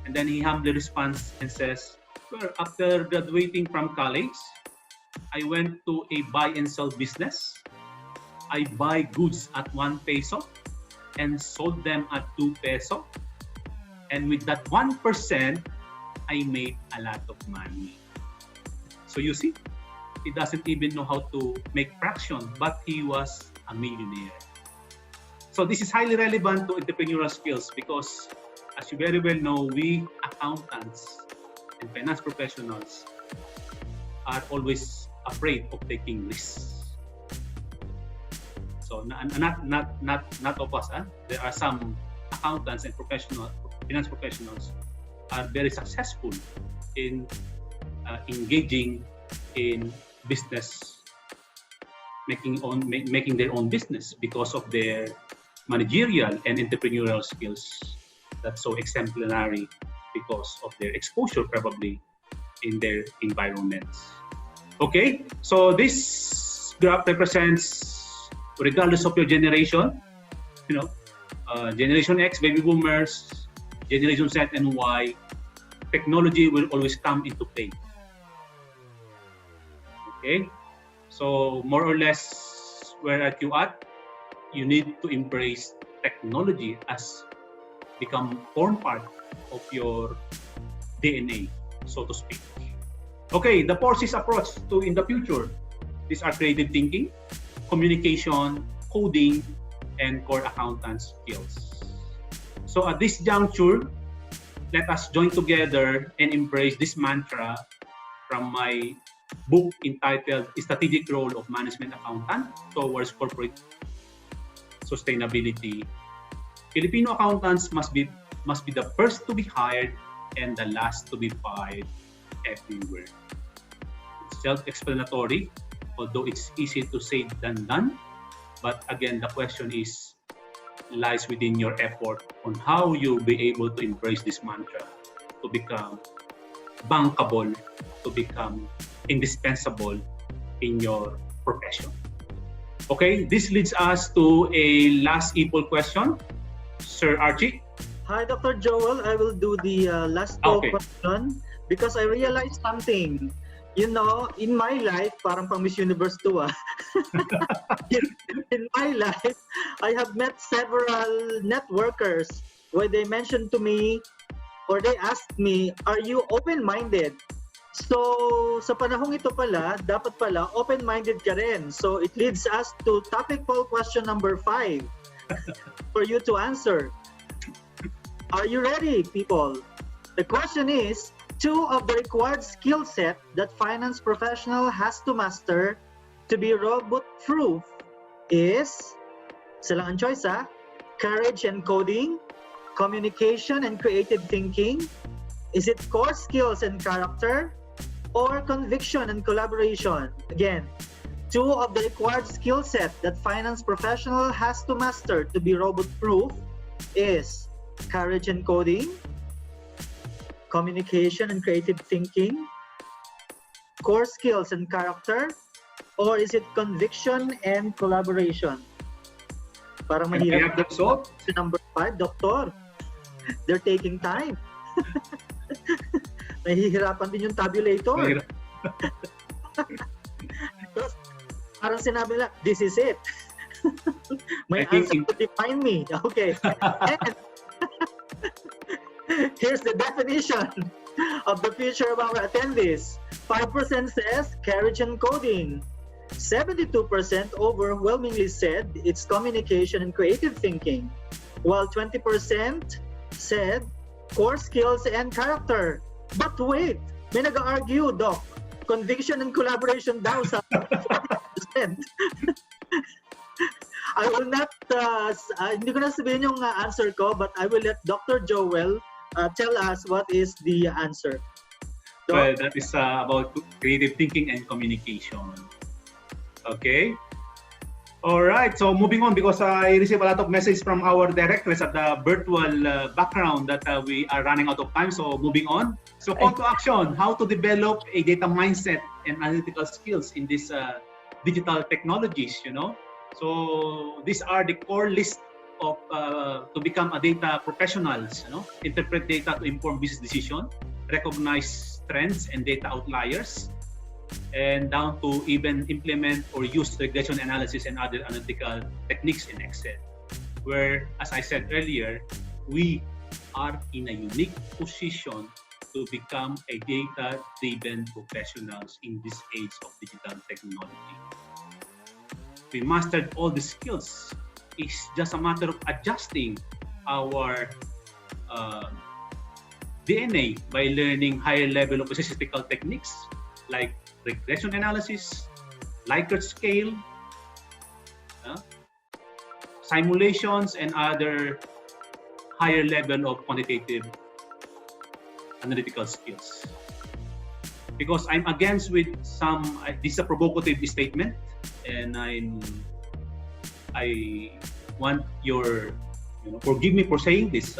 And then he humbly responds and says, well, after graduating from college, I went to a buy and sell business. I buy goods at 1 peso and sold them at 2 peso. And with that 1%, I made a lot of money. So you see, he doesn't even know how to make fraction, but he was a millionaire. So this is highly relevant to entrepreneurial skills because, as you very well know, we accountants and finance professionals are always afraid of taking risks. So not of us. There are some accountants and finance professionals are very successful in engaging in business, making their own business because of their managerial and entrepreneurial skills that's so exemplary because of their exposure probably in their environments. Okay, so this graph represents regardless of your generation, Generation X, baby boomers, Generation Z and Y, technology will always come into play. Okay, so more or less, where are you at? You need to embrace technology as form part of your DNA, so to speak. Okay, the 4C's approach to in the future. These are creative thinking, communication, coding, and core accountant skills. So at this juncture, let us join together and embrace this mantra from my book entitled Strategic Role of Management Accountant Towards Corporate Sustainability. Filipino accountants must be the first to be hired and the last to be fired everywhere. It's self-explanatory, although it's easy to say than done. But again, the question lies within your effort on how you'll be able to embrace this mantra to become bankable, to become indispensable in your profession. Okay, this leads us to a last equal question. Sir Archie? Hi, Dr. Joel. I will do the last question because I realized something. You know, in my life, parang pang Miss Universe to in my life, I have met several networkers where they mentioned to me or they asked me, are you open-minded? So, sa panahong ito pala, dapat pala open-minded ka rin. So, it leads us to topic poll question number 5 for you to answer. Are you ready, people? The question is, 2 of the required skill set that finance professional has to master to be robot-proof is, sila ang choice courage and coding, communication and creative thinking, is it core skills and character, or conviction and collaboration? Again, 2 of the required skill set that finance professional has to master to be robot-proof is courage and coding, communication and creative thinking, core skills and character, or is it conviction and collaboration? Parang mahirap. Number 5, Doctor. They're taking time. Nahihirapan din yung tabulator. Parang sinabi nila, this is it. My answer to define me. Okay. And here's the definition of the future of our attendees. 5% says courage and coding. 72% overwhelmingly said it's communication and creative thinking, while 20% said core skills and character. But wait, may nag-argue, Doc. Conviction and collaboration daw sa 40%. I will not, hindi ko na sabihin yung answer ko, but I will let Dr. Joel tell us what is the answer. Well, that is about creative thinking and communication. Okay. All right. So moving on, because I received a lot of messages from our directors at the virtual background that we are running out of time. So moving on. So call to action: how to develop a data mindset and analytical skills in this digital technologies. So these are the core list of to become a data professionals. Interpret data to inform business decision, recognize trends and data outliers, and down to even implement or use regression analysis and other analytical techniques in Excel, where, as I said earlier, we are in a unique position to become a data-driven professionals in this age of digital technology. We mastered all the skills. It's just a matter of adjusting our DNA by learning higher level of statistical techniques like regression analysis, Likert scale, simulations, and other higher level of quantitative analytical skills. Because I'm against with some, this is a provocative statement, and I want your, forgive me for saying this,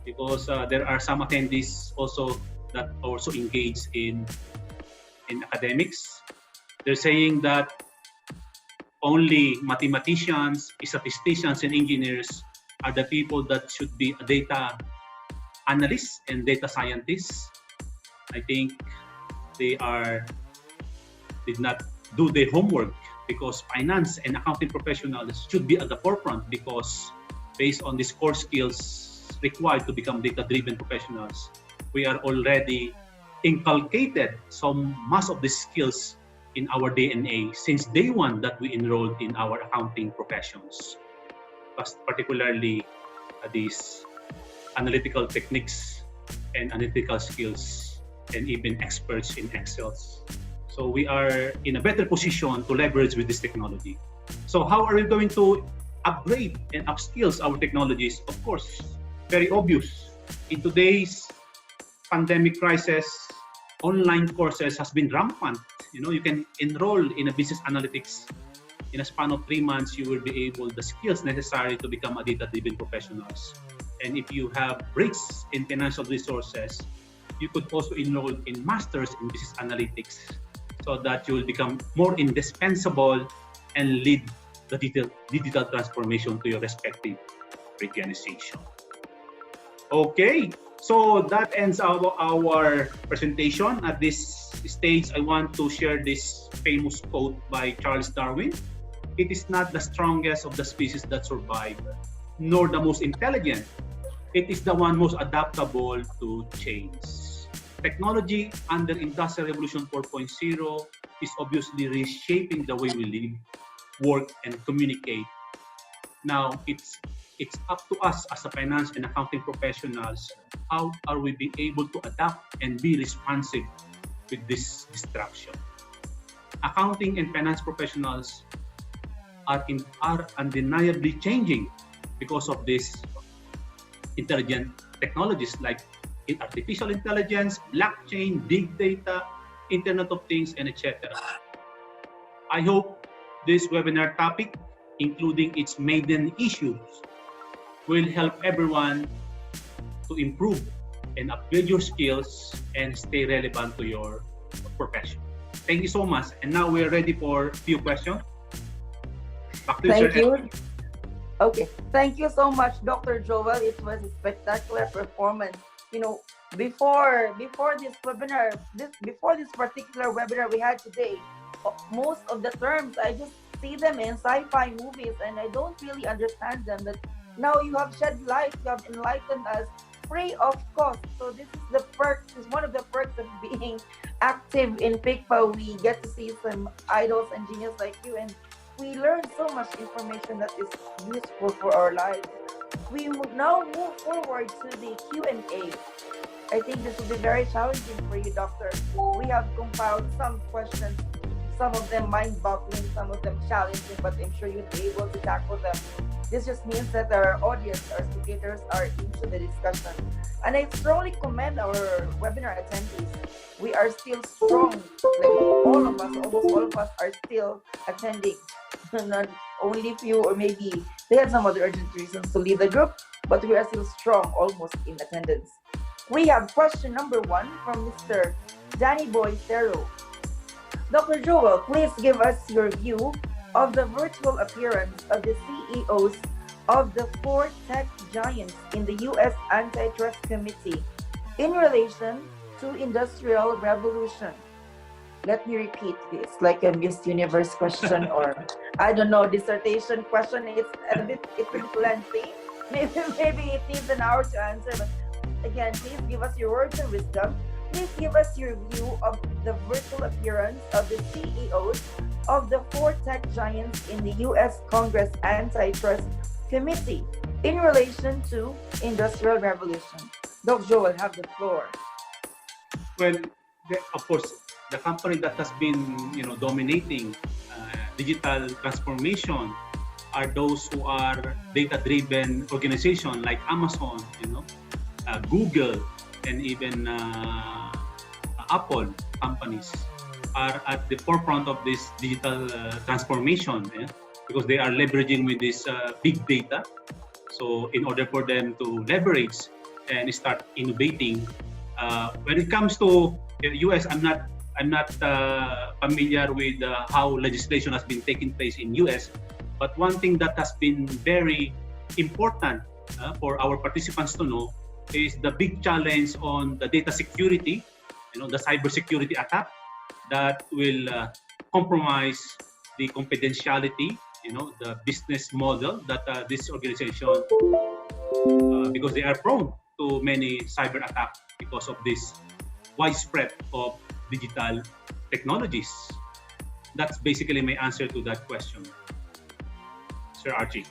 because there are some attendees also that also engage in academics. They're saying that only mathematicians, statisticians, and engineers are the people that should be a data analysts and data scientists. I think they did not do their homework, because finance and accounting professionals should be at the forefront, because based on these core skills required to become data-driven professionals, we are already inculcated much of these skills in our DNA since day one that we enrolled in our accounting professions, particularly these analytical techniques and analytical skills, and even experts in Excel. So we are in a better position to leverage with this technology. So how are we going to upgrade and upskills our technologies? Of course, very obvious. In today's pandemic crisis, online courses has been rampant. You can enroll in a business analytics. In a span of 3 months, you will be able the skills necessary to become a data-driven professionals. And if you have breaks in financial resources, you could also enroll in masters in business analytics, so that you will become more indispensable and lead the digital transformation to your respective organization. Okay, so that ends our presentation. At this stage, I want to share this famous quote by Charles Darwin. It is not the strongest of the species that survive, nor the most intelligent. It is the one most adaptable to change. Technology under Industrial Revolution 4.0 is obviously reshaping the way we live, work, and communicate. Now, it's up to us as a finance and accounting professionals. How are we being able to adapt and be responsive with this disruption? Accounting and finance professionals are undeniably changing because of this intelligent technologies like artificial intelligence, blockchain, big data, Internet of Things, and etc. I hope this webinar topic, including its maiden issues, will help everyone to improve and upgrade your skills and stay relevant to your profession. Thank you so much. And now we're ready for a few questions. Back to Thank you. you. Okay, thank you so much, Dr. Joel. It was a spectacular performance. Before this webinar, before this particular webinar we had today, most of the terms I just see them in sci-fi movies and I don't really understand them. But now you have shed light, you have enlightened us free of cost. So this is the perk. This is one of the perks of being active in PICPA. We get to see some idols and genius like you, and we learn so much information that is useful for our lives. We now move forward to the Q&A. I think this will be very challenging for you, Doctor. We have compiled some questions, some of them mind-boggling, some of them challenging, but I'm sure you'll be able to tackle them. This just means that our audience, our speakers are into the discussion. And I strongly commend our webinar attendees. We are still strong, like all of us, almost all of us are still attending. Not only few, or maybe they had some other urgent reasons to leave the group, but we are still strong, almost in attendance. We have question number 1 from Mr. Danny Boy Thero. Dr. Joel, please give us your view of the virtual appearance of the CEOs of the 4 tech giants in the U.S. Antitrust Committee in relation to Industrial Revolution. Let me repeat this, like a Miss Universe question or I don't know, dissertation question. It's a bit lengthy. Maybe it needs an hour to answer. But again, please give us your words of wisdom. Please give us your view of the virtual appearance of the CEOs of the 4 tech giants in the U.S. Congress Antitrust Committee in relation to Industrial Revolution. Dr. Joel, have the floor. Well, of course, the company that has been, dominating digital transformation are those who are data-driven organizations like Amazon, Google, and even Apple companies are at the forefront of this digital transformation, because they are leveraging with this big data. So in order for them to leverage and start innovating, when it comes to the US, I'm not familiar with how legislation has been taking place in US, but one thing that has been very important for our participants to know is the big challenge on the data security, the cybersecurity attack that will compromise the confidentiality, the business model that this organization, because they are prone to many cyber attacks because of this widespread of digital technologies. That's basically my answer to that question, Sir Archie.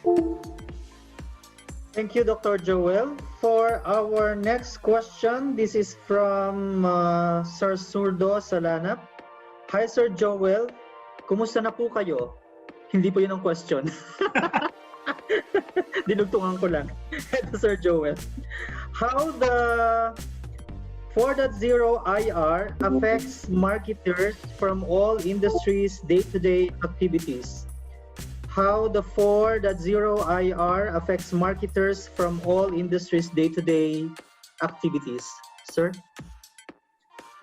Thank you, Dr. Joel. For our next question, this is from Sir Surdo Salanap. Hi, Sir Joel. Kumusta na po kayo? Hindi po yun ang question. Dinugtungan ko lang. Ito, Sir Joel. How the 4.0 IR affects marketers from all industries' day-to-day activities? How the 4.0 IR affects marketers from all industries' day-to-day activities? Sir?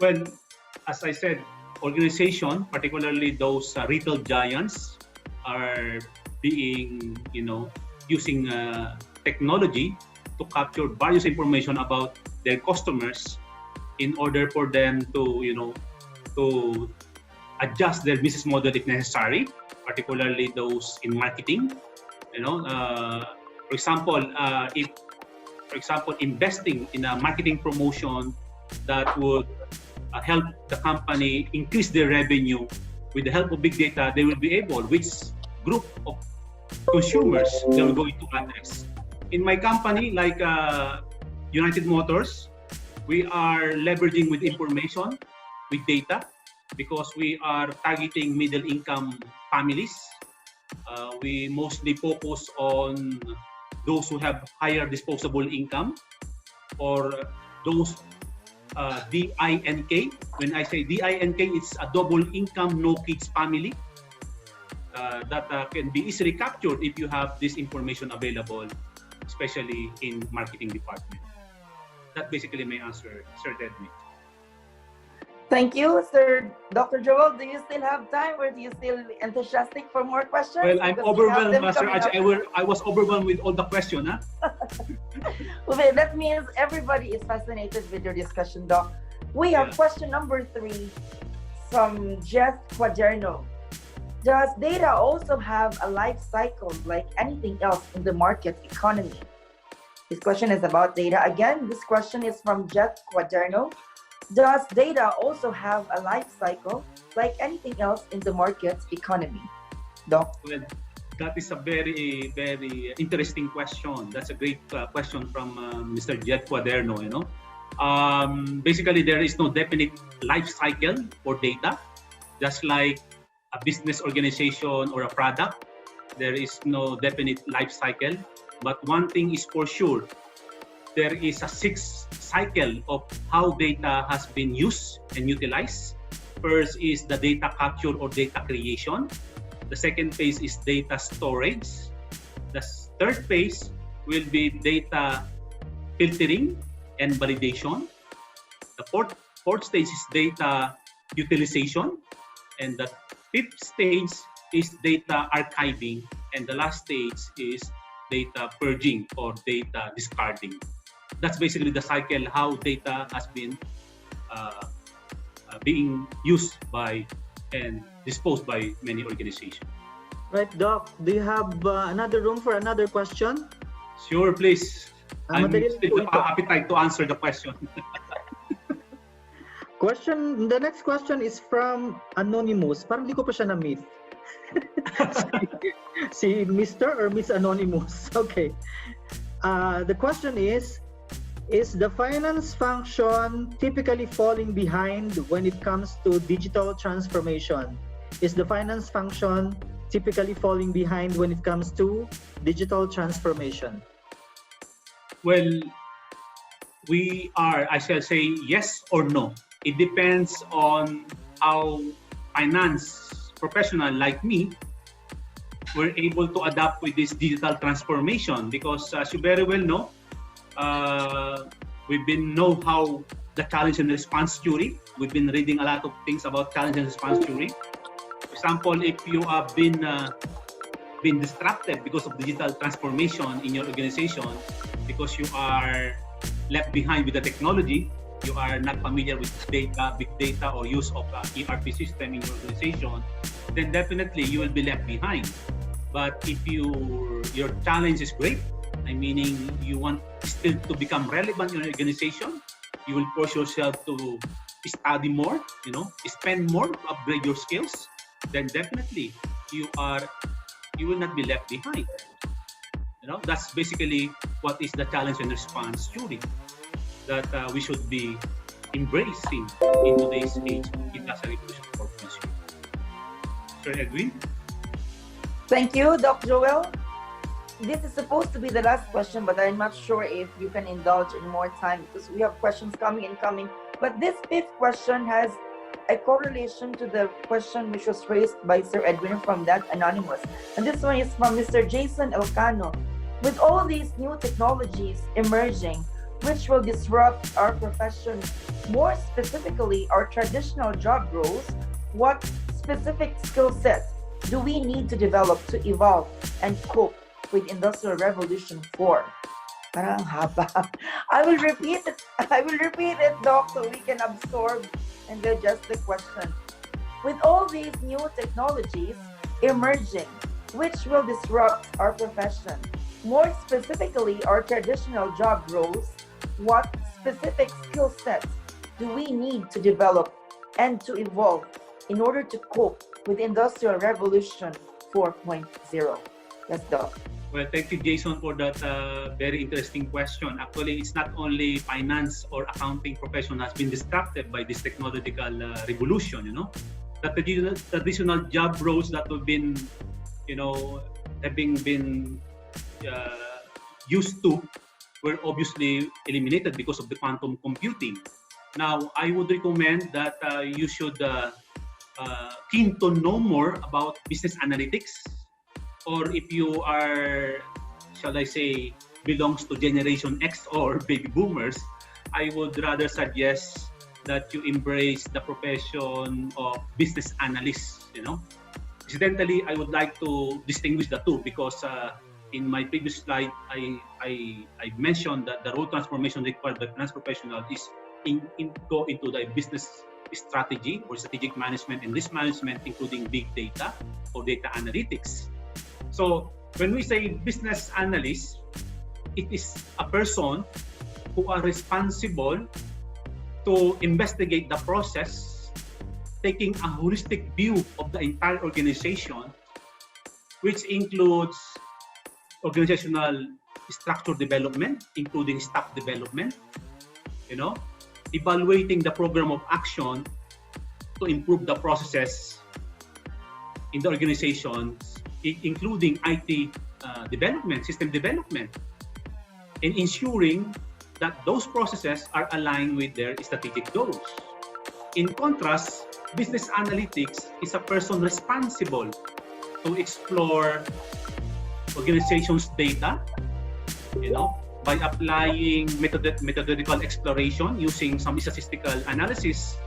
Well, as I said, organization, particularly those retail giants, are being, using technology to capture various information about their customers in order for them to, to adjust their business model if necessary, particularly those in marketing. For example, investing in a marketing promotion that would help the company increase their revenue with the help of big data, they will be able, which group of consumers they are going to address. In my company, like United Motors, we are leveraging with information, with data, because we are targeting middle-income families. We mostly focus on those who have higher disposable income, or those DINK. When I say DINK, it's a double income, no kids family that can be easily captured if you have this information available, especially in marketing department. That's basically my answer, Sir Dedmi. Thank you, Sir Dr. Joel. Do you still have time, or do you still enthusiastic for more questions? Well, I'm Because overwhelmed, Master Archie. I was overwhelmed with all the questions. Okay, that means everybody is fascinated with your discussion, Doc. We have question number 3 from Jeff Quaderno. Does data also have a life cycle like anything else in the market economy? This question is about data. Again, this question is from Jeff Quaderno. Does data also have a life cycle like anything else in the market economy? Doc? Well, that is a very, very interesting question. That's a great question from Mr. Jet Quaderno. Basically, there is no definite life cycle for data. Just like a business organization or a product, there is no definite life cycle. But one thing is for sure, there is a 6 cycle of how data has been used and utilized. First is the data capture or data creation. The second phase is data storage. The third phase will be data filtering and validation. The fourth stage is data utilization. And the 5th stage is data archiving. And the last stage is data purging or data discarding. That's basically the cycle, how data has been being used by and disposed by many organizations. Right, Doc. Do you have another room for another question? Sure, please. I'm madali still lang po ito. appetite to answer the question. The next question is from Anonymous. Parang di ko pa siya na-meet. si Mr. or Miss Anonymous? Okay. The question is the finance function typically falling behind when it comes to digital transformation? Is the finance function typically falling behind when it comes to digital transformation? Well, I shall say yes or no. It depends on how finance professional like me were able to adapt with this digital transformation, because as you very well know, We've been know how the challenge and response theory. We've been reading a lot of things about challenge and response theory. For example, if you have been distracted because of digital transformation in your organization, because you are left behind with the technology, you are not familiar with data, big data, or use of ERP system in your organization, then definitely you will be left behind. But if your challenge is great, meaning you want still to become relevant in your organization, you will push yourself to study more, spend more to upgrade your skills, then definitely you will not be left behind. That's basically what is the challenge and response theory that we should be embracing in today's age in Industrial Revolution 4.0. Sir Edwin? Thank you, Dr. Joel. This is supposed to be the last question, but I'm not sure if you can indulge in more time because we have questions coming and coming. But this fifth question has a correlation to the question which was raised by Sir Edwin from that anonymous. And this one is from Mr. Jason Elcano. With all these new technologies emerging, which will disrupt our profession, more specifically our traditional job roles, what specific skill set do we need to develop to evolve and cope with Industrial Revolution 4? Parang haba. I will repeat it, Doc, so we can absorb and digest the question. With all these new technologies emerging, which will disrupt our profession, more specifically our traditional job roles, what specific skill sets do we need to develop and to evolve in order to cope with Industrial Revolution 4.0? Yes, Doc. Well, thank you, Jason, for that very interesting question. Actually, it's not only finance or accounting profession has been disrupted by this technological revolution. The traditional job roles that have been, having been used to, were obviously eliminated because of the quantum computing. Now, I would recommend that you should keen to know more about business analytics, or if you are, shall I say, belongs to Generation X or baby boomers, I would rather suggest that you embrace the profession of business analyst. Incidentally, I would like to distinguish the two because in my previous slide, I mentioned that the role transformation required by finance professional is go into the business strategy or strategic management and risk management, including big data or data analytics. So when we say business analyst, it is a person who are responsible to investigate the process, taking a holistic view of the entire organization, which includes organizational structure development, including staff development, evaluating the program of action to improve the processes in the organization, including IT development, system development, and ensuring that those processes are aligned with their strategic goals. In contrast, business analytics is a person responsible to explore organization's data, by applying methodological exploration using some statistical analysis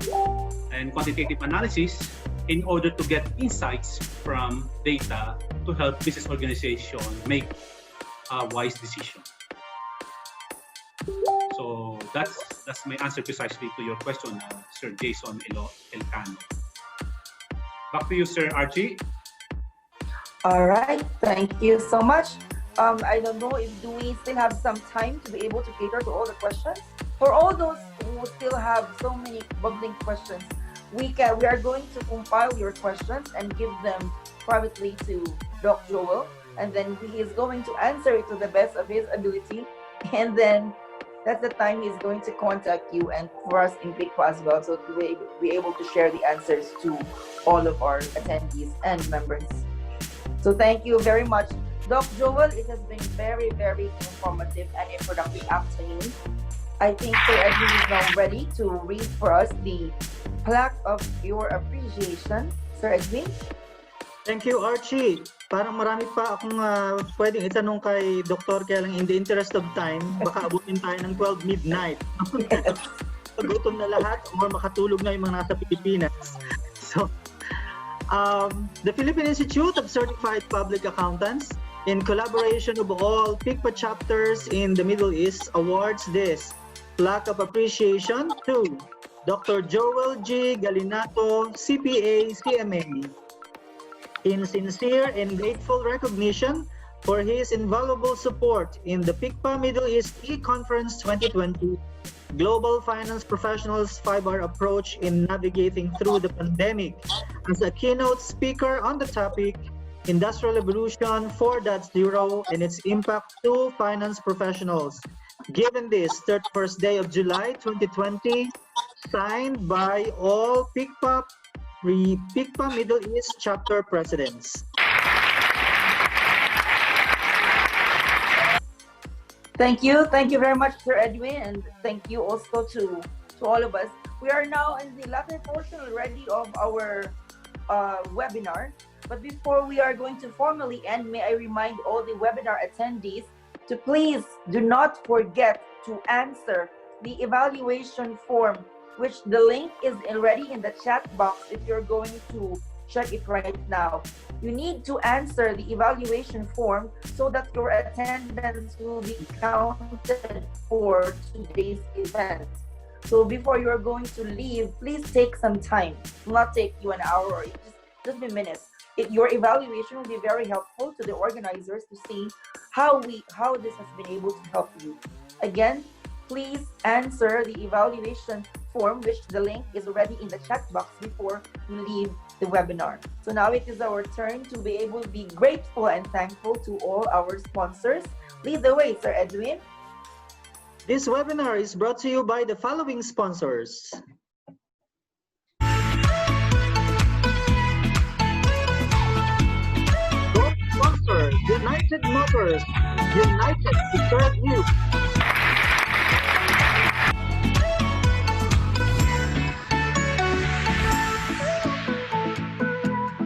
and quantitative analysis in order to get insights from data to help business organization make a wise decision. So that's my answer precisely to your question, Sir Jason Elcano. Back to you, Sir Archie. All right, thank you so much. I don't know if do we still have some time to be able to cater to all the questions. For all those who still have so many bubbling questions, we are going to compile your questions and give them privately to Dr. Joel, and then he is going to answer it to the best of his ability, and then that's the time he's going to contact you and for us in Big as well, so to be able to share the answers to all of our attendees and members. So thank you very much, Dr. Joel. It has been very, very informative and a productive afternoon. I think Sir Edwin is now ready to read for us the plaque of your appreciation. Sir Edwin? Thank you, Archie. Parang marami pa akong pwedeng itanong kay Dr. kaya lang in the interest of time, baka abutin tayo ng 12 midnight. Gutom na lahat or makatulog na yung mga nasa Pilipinas. So, the Philippine Institute of Certified Public Accountants, in collaboration with all PICPA chapters in the Middle East, awards this plaque of appreciation to Dr. Joel G. Galinato, CPA, CMA, in sincere and grateful recognition for his invaluable support in the PICPA Middle East E-Conference 2020 Global Finance Professionals 5R approach in navigating through the pandemic as a keynote speaker on the topic Industrial Revolution 4.0 and its impact to finance professionals. Given this 31st day of July 2020, signed by all PICPA Middle East chapter presidents. Thank you very much, Sir Edwin, and thank you also to all of us. We are now in the latter portion already of our webinar, but before we are going to formally end, may I remind all the webinar attendees to please do not forget to answer the evaluation form, which the link is already in the chat box if you're going to check it right now. You need to answer the evaluation form so that your attendance will be counted for today's event. So before you're going to leave, please take some time. It will not take you an hour or just a minute. Your evaluation will be very helpful to the organizers to see how this has been able to help you. Again, please answer the evaluation form, which the link is already in the chat box before you leave the webinar. So now it is our turn to be able to be grateful and thankful to all our sponsors. Lead the way, Sir Edwin. This webinar is brought to you by the following sponsors. Gold sponsor, United Motors, united to serve you.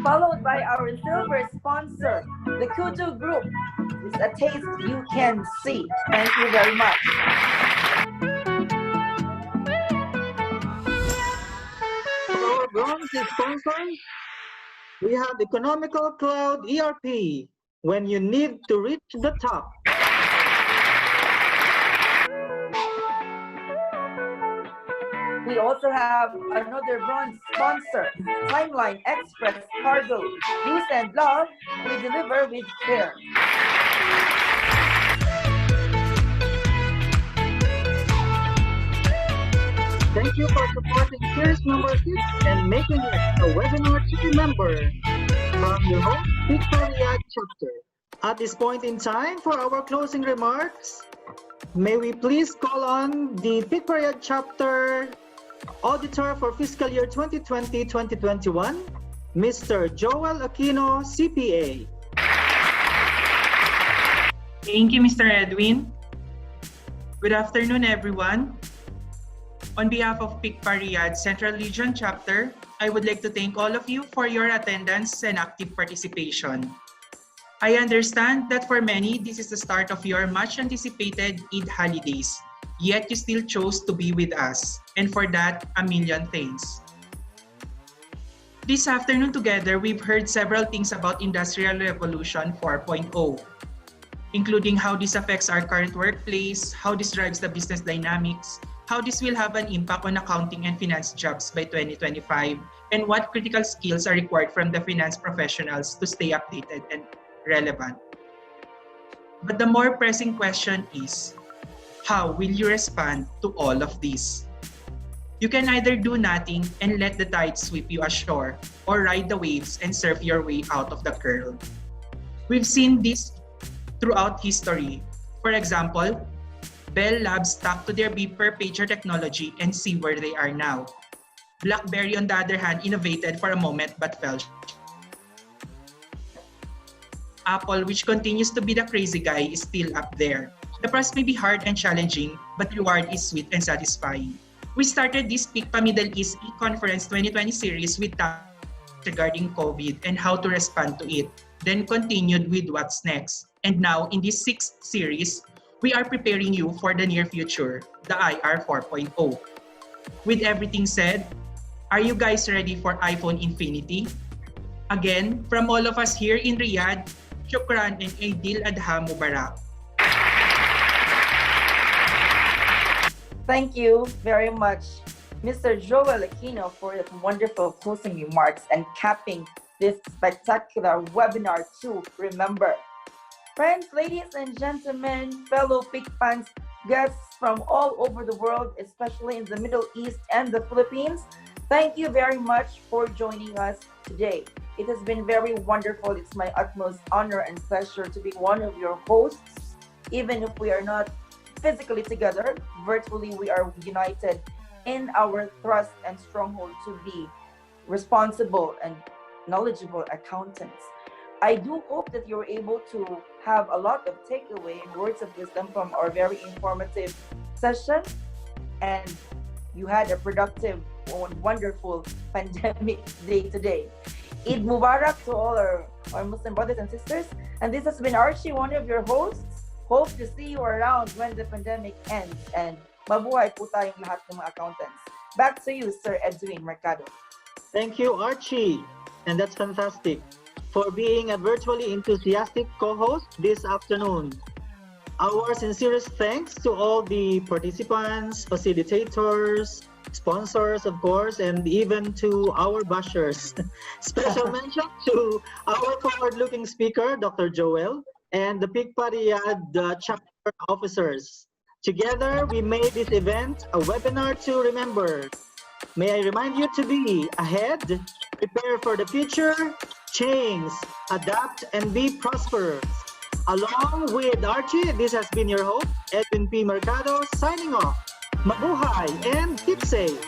Followed by our silver sponsor, the Kutu Group. It's a taste you can see. Thank you very much. Our bronze sponsors, we have Economical Cloud ERP, when you need to reach the top. We also have another bronze sponsor, Timeline Express Cargo. You send love, we deliver with care. Thank you for supporting series number 6 and making it a webinar to remember. From your host, PICPA chapter. At this point in time, for our closing remarks, may we please call on the PICPA chapter auditor for fiscal year 2020-2021, Mr. Joel Aquino, CPA. Thank you, Mr. Edwin. Good afternoon, everyone. On behalf of PICPA Riyadh Central Region Chapter, I would like to thank all of you for your attendance and active participation. I understand that for many, this is the start of your much-anticipated Eid holidays, yet you still chose to be with us, and for that, a million thanks. This afternoon together, we've heard several things about Industrial Revolution 4.0, including how this affects our current workplace, how this drives the business dynamics, how this will have an impact on accounting and finance jobs by 2025, and what critical skills are required from the finance professionals to stay updated and relevant. But the more pressing question is, how will you respond to all of this? You can either do nothing and let the tide sweep you ashore, or ride the waves and surf your way out of the curl. We've seen this throughout history. For example, Bell Labs stuck to their beeper pager technology and see where they are now. BlackBerry, on the other hand, innovated for a moment but fell. Apple, which continues to be the crazy guy, is still up there. The process may be hard and challenging, but the reward is sweet and satisfying. We started this PICPA Middle East E-Conference 2020 series with regarding COVID and how to respond to it, then continued with what's next. And now, in this 6th series, we are preparing you for the near future, the IR 4.0. With everything said, are you guys ready for iPhone Infinity? Again, from all of us here in Riyadh, Shukran and Eidil Adha Mubarak. Thank you very much, Mr. Joel Aquino, for the wonderful closing remarks and capping this spectacular webinar to remember. Friends, ladies and gentlemen, fellow Pick fans, guests from all over the world, especially in the Middle East and the Philippines, thank you very much for joining us today. It has been very wonderful. It's my utmost honor and pleasure to be one of your hosts. Even if we are not physically together, virtually we are united in our thrust and stronghold to be responsible and knowledgeable accountants. I do hope that you're able to have a lot of takeaway and words of wisdom from our very informative session, and you had a productive and wonderful pandemic day today. Eid Mubarak to all our Muslim brothers and sisters. And this has been Archie, one of your hosts. Hope to see you around when the pandemic ends. And mabuhay po tayong lahat ng mga accountants. Back to you, Sir Edwin Mercado. Thank you, Archie. And that's fantastic for being a virtually enthusiastic co-host this afternoon. Our sincerest thanks to all the participants, facilitators, sponsors, of course, and even to our bashers. Special mention to our forward-looking speaker, Dr. Joel, and the PICPA Riyadh chapter officers. Together, we made this event a webinar to remember. May I remind you to be ahead, prepare for the future, change, adapt, and be prosperous. Along with Archie, this has been your host, Edwin P. Mercado, signing off. Mabuhay and keep safe.